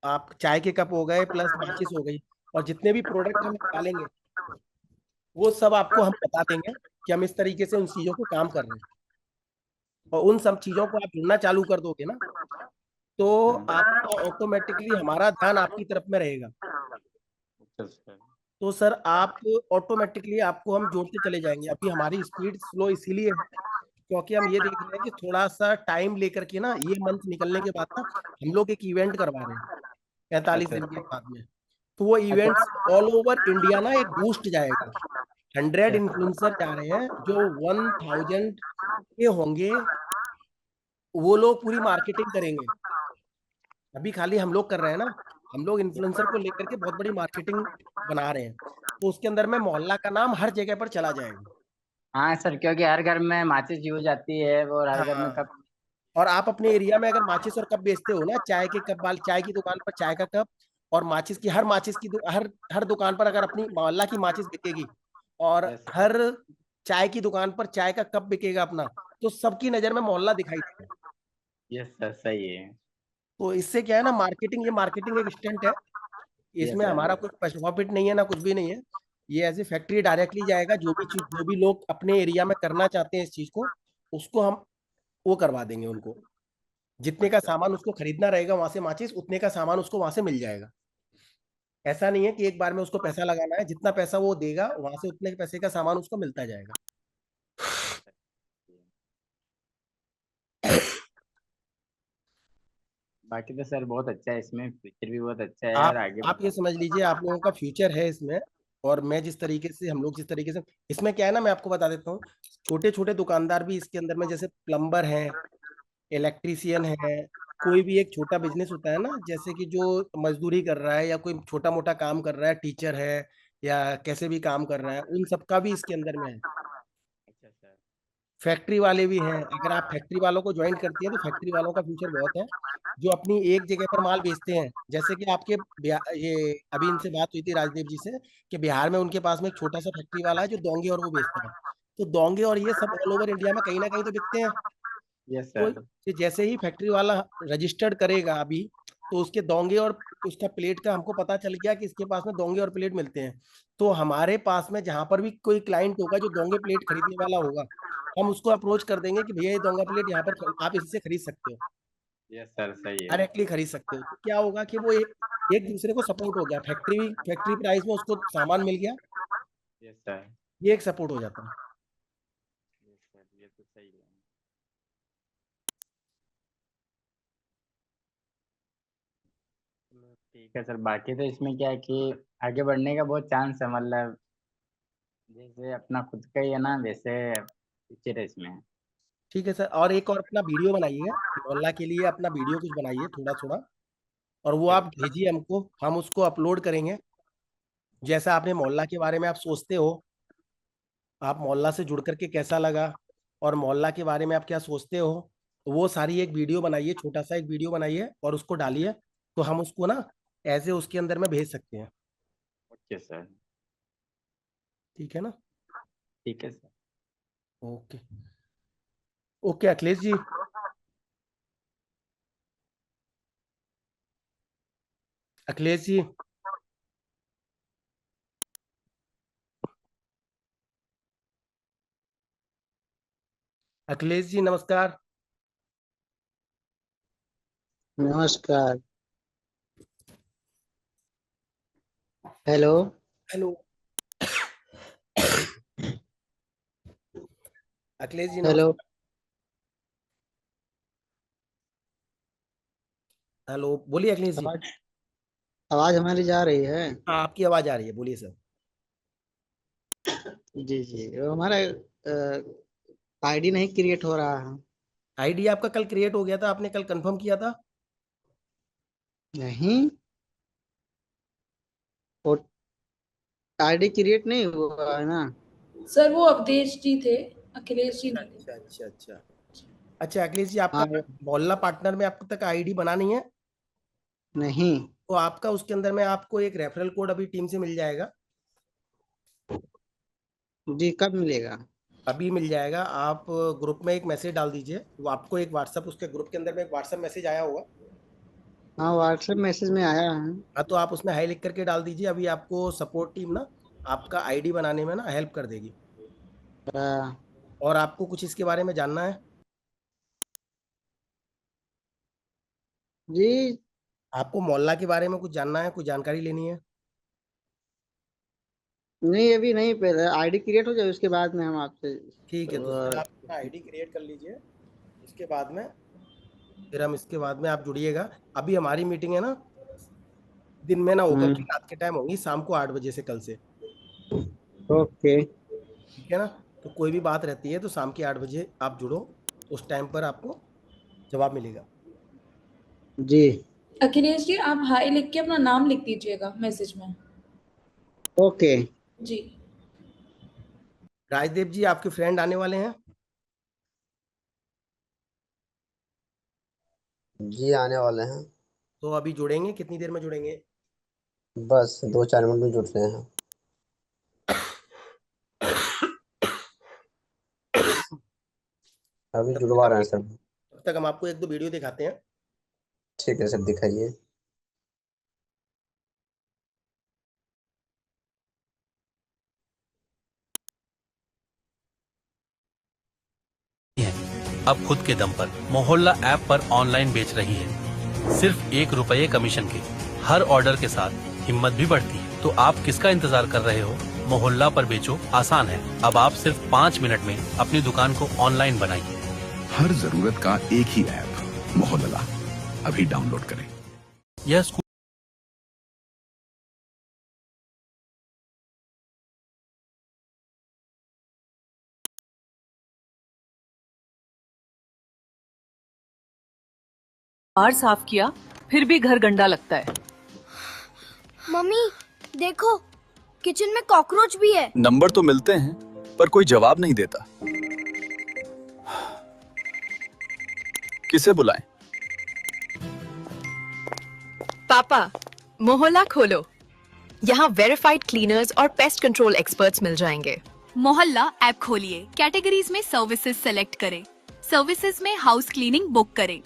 आप चाय के कप हो गए, प्लस माचिस हो गई, और जितने भी प्रोडक्ट हम निकालेंगे वो सब आपको हम बता देंगे कि हम इस तरीके से उन चीजों को काम कर रहे हैं, और उन सब चीजों को आप ढूंढना चालू कर दोगे ना तो आपका ऑटोमेटिकली हमारा ध्यान आपकी तरफ में रहेगा। अच्छा सर। तो सर आप ऑटोमेटिकली आपको हम जोड़ते चले जाएंगे। अभी हमारी स्पीड स्लो इसीलिए है क्योंकि हम ये देख रहे हैं कि थोड़ा सा टाइम लेकर के ना, ये मंथ निकलने के बाद ना हम लोग एक इवेंट करवा रहे हैं 45 अच्छा दिन के बाद में, तो वो अच्छा। इवेंट्स ऑल ओवर इंडिया ना एक बूस्ट जाएगा। 100 यस इन्फ्लुएंसर जा रहे हैं जो 1000 के होंगे, वो लोग पूरी मार्केटिंग करेंगे। अभी खाली हम लोग कर रहे हैं ना, हम लोग इन्फ्लुएंसर को लेकर के बहुत बड़ी मार्केटिंग बना रहे हैं, तो उसके अंदर में मोहल्ला का नाम हर जगह पर चला जाएगा। हाँ सर, क्योंकि हर घर में माचिस यूज आती है और हर घर में हाँ, कप। और आप अपने एरिया में अगर माचिस और कप बेचते हो ना, चाय के कप वाल, चाय की दुकान पर चाय का कप, और माचिस की हर दुकान पर अगर अपनी मोहल्ला की माचिस बिकेगी, और यस हर चाय की दुकान पर चाय का कप बिकेगा अपना, तो सबकी नजर में मोहल्ला दिखाई देगा। यस सर, सही है। तो इससे क्या है ना, मार्केटिंग, ये मार्केटिंग एक स्टंट है, यस इसमें सर। हमारा कुछ प्रॉफिट नहीं है ना कुछ भी नहीं है, ये एज ए फैक्ट्री डायरेक्टली जाएगा। जो भी चीज, जो भी लोग अपने एरिया में करना चाहते हैं इस चीज को, उसको हम वो करवा देंगे उनको, जितने का अच्छा सामान उसको खरीदना रहेगा वहां से माचिस, उतने का सामान उसको वहां से मिल जाएगा। ऐसा नहीं है कि एक बार में उसको पैसा लगाना है, जितना पैसा वो देगा वहां से उतने पैसे का सामान उसको मिलता जाएगा। बाकी तो सर बहुत अच्छा है, इसमें फ्यूचर भी बहुत अच्छा है और आप आगे। आप ये समझ लीजिए आप लोगों का फ्यूचर है इसमें, और मैं जिस तरीके से, हम लोग जिस तरीके से इसमें क्या है ना, मैं आपको बता देता हूँ, छोटे छोटे दुकानदार भी इसके अंदर में, जैसे प्लम्बर हैं, इलेक्ट्रीशियन है, कोई भी एक छोटा बिजनेस होता है ना, जैसे कि जो मजदूरी कर रहा है या कोई छोटा मोटा काम कर रहा है, टीचर है या कैसे भी काम कर रहा है, उन सबका भी इसके अंदर में है। अच्छा सर। फैक्ट्री वाले भी हैं, अगर आप फैक्ट्री वालों को ज्वाइन करती हैं तो फैक्ट्री वालों का फ्यूचर बहुत है, जो अपनी एक जगह पर माल बेचते हैं। जैसे कि आपके ये अभी इनसे बात हुई थी राजदेव जी से, कि बिहार में उनके पास में एक छोटा सा फैक्ट्री वाला है जो दोंगे और वो बेचता है, तो दोंगे और ये सब ऑल ओवर इंडिया में कहीं ना कहीं तो बिकते हैं। यस तो सर। जैसे ही फैक्ट्री वाला रजिस्टर्ड करेगा अभी, तो उसके दोंगे और उसका प्लेट का हमको पता चल गया कि इसके पास में दोंगे और प्लेट मिलते हैं, तो हमारे पास में जहां पर भी कोई क्लाइंट होगा जो दोंगे प्लेट खरीदने वाला होगा, हम उसको अप्रोच कर देंगे कि भैया ये दोंगा प्लेट यहाँ पर आप इससे खरीद सकते हो, यस सर, सही है। डायरेक्टली खरीद सकते हो। तो क्या होगा कि वो एक दूसरे को सपोर्ट हो गया, फैक्ट्री प्राइस में उसको सामान मिल गया, यस सर, ये एक सपोर्ट हो जाता है। यस सर, ये तो सही है। ठीक है सर, बाकी तो इसमें क्या है कि आगे बढ़ने का बहुत चांस है, मतलब जैसे अपना खुद का ही है ना, वैसे फ्यूचर है इसमें। ठीक है सर, और एक और अपना वीडियो बनाइए, मोहल्ला के लिए अपना वीडियो कुछ बनाइए थोड़ा थोड़ा, और वो आप भेजिए हमको, हम उसको अपलोड करेंगे। जैसा आपने मोहल्ला के बारे में आप सोचते हो, आप मोहल्ला से जुड़ करके कैसा लगा, और मोहल्ला के बारे में आप क्या सोचते हो, तो वो सारी एक वीडियो बनाइए, छोटा सा एक वीडियो बनाइए और उसको डालिए, तो हम उसको ना ऐसे उसके अंदर में भेज सकते हैं। ओके सर, ठीक है ना? ठीक है sir. Okay okay Akhilesh ji, Akhilesh ji, Akhilesh ji नमस्कार। नमस्कार। Hello. Hello Akhilesh ji hello. नमस्कार। हेलो, बोलिए अखिलेश जी। आवाज हमारी जा रही है? हाँ, आपकी आवाज आ रही है, बोलिए सर। जी जी, वो हमारा आईडी नहीं क्रिएट हो रहा है। आईडी आपका कल क्रिएट हो गया था, आपने कल कंफर्म किया था। नहीं, वो आईडी क्रिएट नहीं हुआ है ना। सर वो अवधेश जी थे, अखिलेश जी नहीं थे। अच्छा अच्छा अच्छा अखिलेश जी, आपका मोहल्ला पार्टनर में अब तक आईडी बना नहीं है? नहीं। तो आपका उसके अंदर में आपको एक रेफरल कोड अभी टीम से मिल जाएगा। जी, कब मिलेगा? अभी मिल जाएगा। आप ग्रुप में एक मैसेज डाल दीजिए, वो आपको एक व्हाट्सएप, उसके ग्रुप के अंदर में एक व्हाट्सएप मैसेज आया होगा। हाँ, व्हाट्सएप मैसेज में आया है। हाँ, तो आप उसमें हाई लिख करके डाल दीजिए। अभी आपको सपोर्ट टीम ना आपका आईडी बनाने में ना हेल्प कर देगी। और आपको कुछ इसके बारे में जानना है? जी, आपको मोहल्ला के बारे में कुछ जानना है, कुछ जानकारी लेनी है? नहीं अभी नहीं, पहले आईडी क्रिएट हो जाए उसके बाद में हम आपसे। ठीक है, तो सर आप अपना आईडी क्रिएट कर लीजिए, उसके बाद में फिर हम इसके बाद में आप जुड़िएगा। अभी हमारी मीटिंग है ना, दिन में ना होकर के रात के टाइम होगी, शाम को 8 बजे से कल से। ओके, ठीक है ना? तो कोई भी बात रहती है तो शाम के 8 बजे आप जुड़ो, उस टाइम पर आपको जवाब मिलेगा। जी। अखिलेश जी, आप हाई लिख के अपना नाम लिख दीजिएगा मैसेज में। ओके जी। राजदेव जी, आपके फ्रेंड आने वाले हैं? जी आने वाले हैं, तो अभी जुड़ेंगे, कितनी देर में जुड़ेंगे? बस 2-4 मिनट में जुट रहे हैं। अभी जुड़वा रहे हैं सर। तब तक हम आपको 1-2 वीडियो दिखाते हैं। ठीक है सर, दिखाइए। अब खुद के दम पर मोहल्ला ऐप पर ऑनलाइन बेच रही है, सिर्फ ₹1 कमीशन के। हर ऑर्डर के साथ हिम्मत भी बढ़ती है। तो आप किसका इंतजार कर रहे हो? मोहल्ला पर बेचो आसान है। अब आप सिर्फ 5 मिनट में अपनी दुकान को ऑनलाइन बनाइए। हर जरूरत का एक ही ऐप, मोहल्ला, अभी डाउनलोड करें। यह स्कूल बाहर साफ किया फिर भी घर गंदा लगता है। मम्मी देखो, किचन में कॉकरोच भी है। नंबर तो मिलते हैं पर कोई जवाब नहीं देता। किसे बुलाएं? पापा, मोहल्ला खोलो। यहाँ वेरीफाइड क्लीनर्स और पेस्ट कंट्रोल एक्सपर्ट्स मिल जाएंगे। मोहल्ला ऐप खोलिए, कैटेगरीज में सर्विसेज सेलेक्ट करें, सर्विसेज में हाउस क्लीनिंग बुक करें,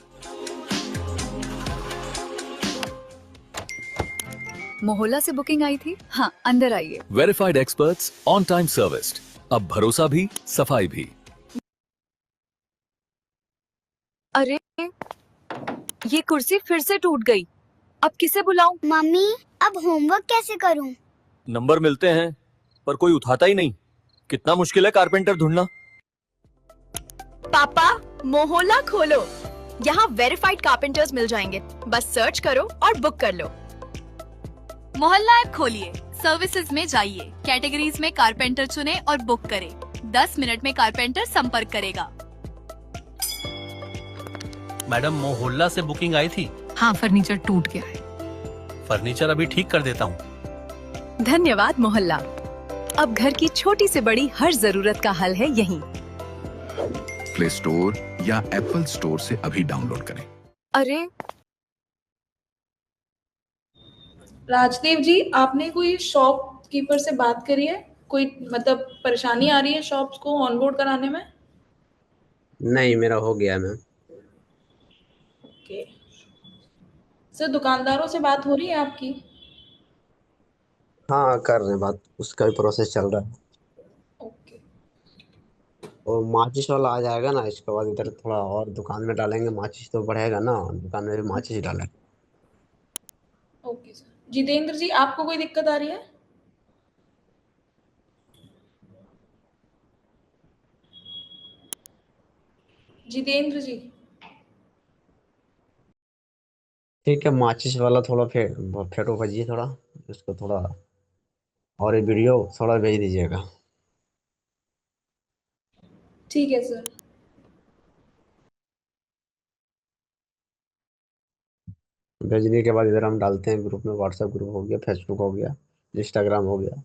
मोहल्ला से बुकिंग आई थी। हाँ, अंदर आइए। Verified experts, on time serviced. अब भरोसा भी, सफाई भी। अरे, ये कुर्सी फिर से टूट गई। अब किसे बुलाऊं? मम्मी, अब होमवर्क कैसे करूं? नंबर मिलते हैं पर कोई उठाता ही नहीं। कितना मुश्किल है कारपेंटर ढूंढना। पापा, मोहल्ला खोलो। यहाँ वेरीफाइड कारपेंटर्स मिल जाएंगे। बस सर्च करो और बुक कर लो। मोहल्ला ऐप खोलिए, सर्विसेज में जाइए, कैटेगरीज में कारपेंटर चुने और बुक करें। 10 मिनट में कारपेंटर संपर्क करेगा। मैडम, मोहल्ला से बुकिंग आई थी। हाँ, फर्नीचर टूट गया है। फर्नीचर अभी ठीक कर देता हूँ। धन्यवाद मोहल्ला। अब घर की छोटी से बड़ी हर जरूरत का हल है यहीं। प्ले स्टोर या एप्पल स्टोर से अभी डाउनलोड करें। अरे, राजदेव जी, आपने कोई शॉपकीपर से बात करी है? कोई मतलब परेशानी आ रही है शॉप्स को ऑनबोर्ड कराने में? नहीं, मेरा हो गया मैम। ओके सर, दुकानदारों से बात हो रही है आपकी? हाँ, कर रहे हैं बात, उसका भी प्रोसेस चल रहा है। और माचिस वाला आ जाएगा ना, इसके बाद इधर थोड़ा और दुकान में डालेंगे। माचिस तो बढ़ेगा ना, दुकान में भी माचिस डालेंगे। Okay sir. जितेंद्र जी, आपको कोई दिक्कत आ रही है? जितेंद्र जी, ठीक है, माचिस वाला थोड़ा फेटो भजिए थोड़ा, उसको थोड़ा, और ये वीडियो थोड़ा भेज दीजिएगा। ठीक है सर। भेजने के बाद इधर हम डालते हैं ग्रुप में। व्हाट्सएप ग्रुप हो गया, फेसबुक हो गया, इंस्टाग्राम हो गया।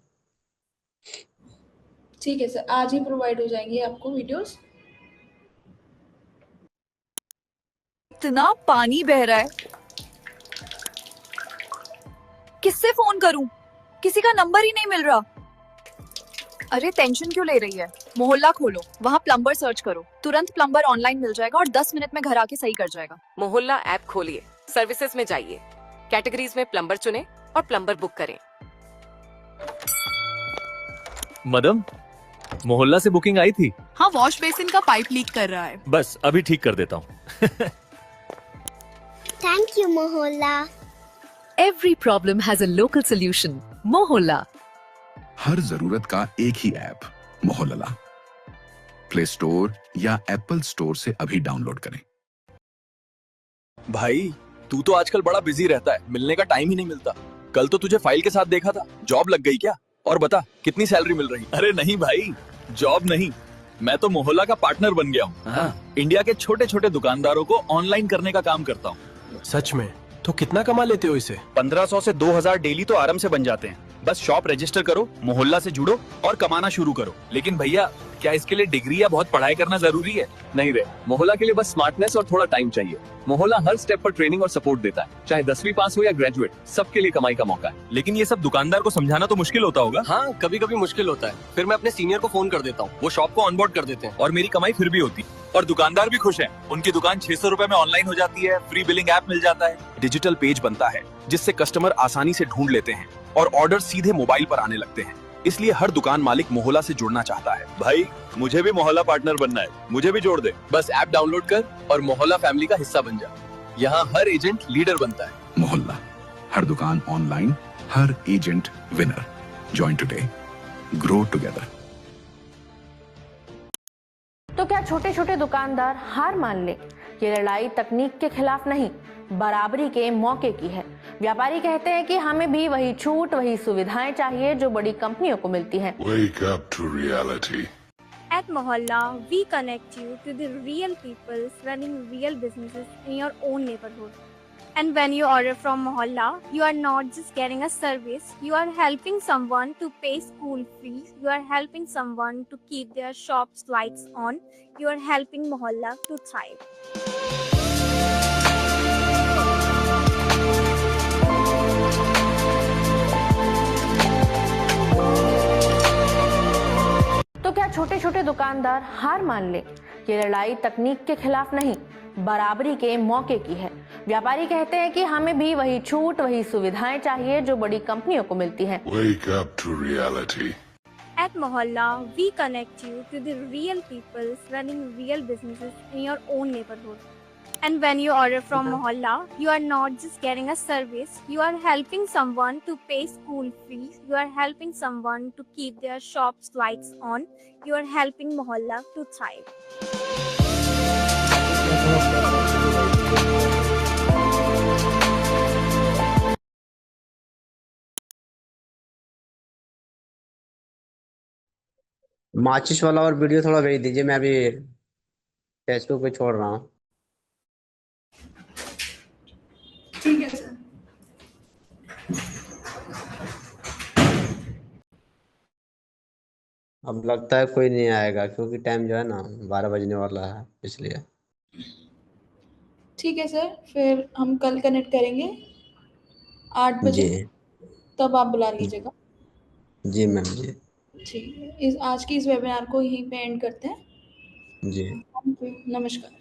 ठीक है सर, आज ही प्रोवाइड हो जाएंगे आपको वीडियोस। इतना पानी बह रहा है। किससे फोन करूं? किसी का नंबर ही नहीं मिल रहा। अरे, टेंशन क्यों ले रही है? मोहल्ला खोलो, वहाँ प्लम्बर सर्च करो। तुरंत प्लम्बर ऑनलाइन मिल जाएगा और 10 मिनट में घर आके सही कर जाएगा। मोहल्ला ऐप खोलिए, सर्विसेज में जाइए, कैटेगरीज में प्लम्बर चुने और प्लम्बर बुक करें। मदम, मोहल्ला से बुकिंग आई थी। हाँ, वॉश बेसिन का पाइप लीक कर रहा है। बस अभी ठीक कर देता हूँ। थैंक यू मोहल्ला। Every problem has a local solution. मोहल्ला। हर जरूरत का एक ही ऐप मोहल्ला। प्ले स्टोर या एप्पल स्टोर से अभी डाउनलोड करें। भाई, तू तो आजकल बड़ा बिजी रहता है, मिलने का टाइम ही नहीं मिलता। कल तो तुझे फाइल के साथ देखा था। जॉब लग गई क्या? और बता, कितनी सैलरी मिल रही? अरे नहीं भाई, जॉब नहीं, मैं तो मोहल्ला का पार्टनर बन गया हूँ। इंडिया के छोटे छोटे दुकानदारों को ऑनलाइन करने का काम करता हूँ। सच में? तो कितना कमा लेते हो इसे? 1500 से 2000 डेली तो आराम से बन जाते हैं। बस शॉप रजिस्टर करो, मोहल्ला से जुड़ो और कमाना शुरू करो। लेकिन भैया, क्या इसके लिए डिग्री या बहुत पढ़ाई करना जरूरी है? नहीं रे, मोहल्ला के लिए बस स्मार्टनेस और थोड़ा टाइम चाहिए। मोहल्ला हर स्टेप पर ट्रेनिंग और सपोर्ट देता है, चाहे 10वीं पास हो या ग्रेजुएट, सबके लिए कमाई का मौका है। लेकिन ये सब दुकानदार को समझाना तो मुश्किल होता होगा। हाँ, कभी कभी मुश्किल होता है। फिर मैं अपने सीनियर को फोन कर देता हूँ, वो शॉप को ऑनबोर्ड कर देते हैं और मेरी कमाई फिर भी होती है। और दुकानदार भी खुश हैं। उनकी दुकान 600 रुपए में ऑनलाइन हो जाती है, फ्री बिलिंग ऐप मिल जाता है, डिजिटल पेज बनता है जिससे कस्टमर आसानी से ढूंढ लेते हैं और ऑर्डर सीधे मोबाइल पर आने लगते हैं। इसलिए हर दुकान मालिक मोहल्ला से जुड़ना चाहता है। भाई, मुझे भी मोहल्ला पार्टनर बनना है, मुझे भी जोड़ दे। बस ऐप डाउनलोड कर और मोहल्ला फैमिली का हिस्सा बन जा। यहाँ हर एजेंट लीडर बनता है। मोहल्ला, हर दुकान ऑनलाइन, हर agent winner. Join today, grow together. तो क्या छोटे छोटे दुकानदार हार मान ले? ये लड़ाई तकनीक के खिलाफ नहीं, बराबरी के मौके की है। व्यापारी कहते हैं कि हमें भी वही छूट, वही सुविधाएं चाहिए जो बड़ी कंपनियों को मिलती हैं। Wake up to reality. At Mohalla, we connect you to the real people running real businesses in your own neighborhood. And when you order from Mohalla, you are not just getting a service, you are helping someone to pay school fees, you are helping someone to keep their shop's lights on, you are helping Mohalla to thrive. तो क्या छोटे छोटे दुकानदार हार मान ले? ये लड़ाई तकनीक के खिलाफ नहीं, बराबरी के मौके की है। व्यापारी कहते हैं कि हमें भी वही छूट वही सुविधाएं चाहिए जो बड़ी कंपनियों को मिलती हैं। Wake up to reality. At Mohalla, we connect you to the real people running real businesses in your own neighborhood. And when you order from Mohalla, you are not just getting a service, you are helping someone to pay school fees, you are helping someone to keep their shop's lights on, you are helping Mohalla to thrive. माचिस वाला और वीडियो थोड़ा भेज दीजिए, मैं अभी फेसबुक पे छोड़ रहा हूँ। ठीक है सर। अब लगता है कोई नहीं आएगा क्योंकि टाइम जो है ना 12 बजने वाला है, इसलिए। ठीक है सर, फिर हम कल कनेक्ट करेंगे 8 बजे, जी तब आप बुला लीजिएगा। जी मैम जी ठीक है, आज की इस वेबिनार को यहीं पे एंड करते हैं। जी। थैंक यू, नमस्कार।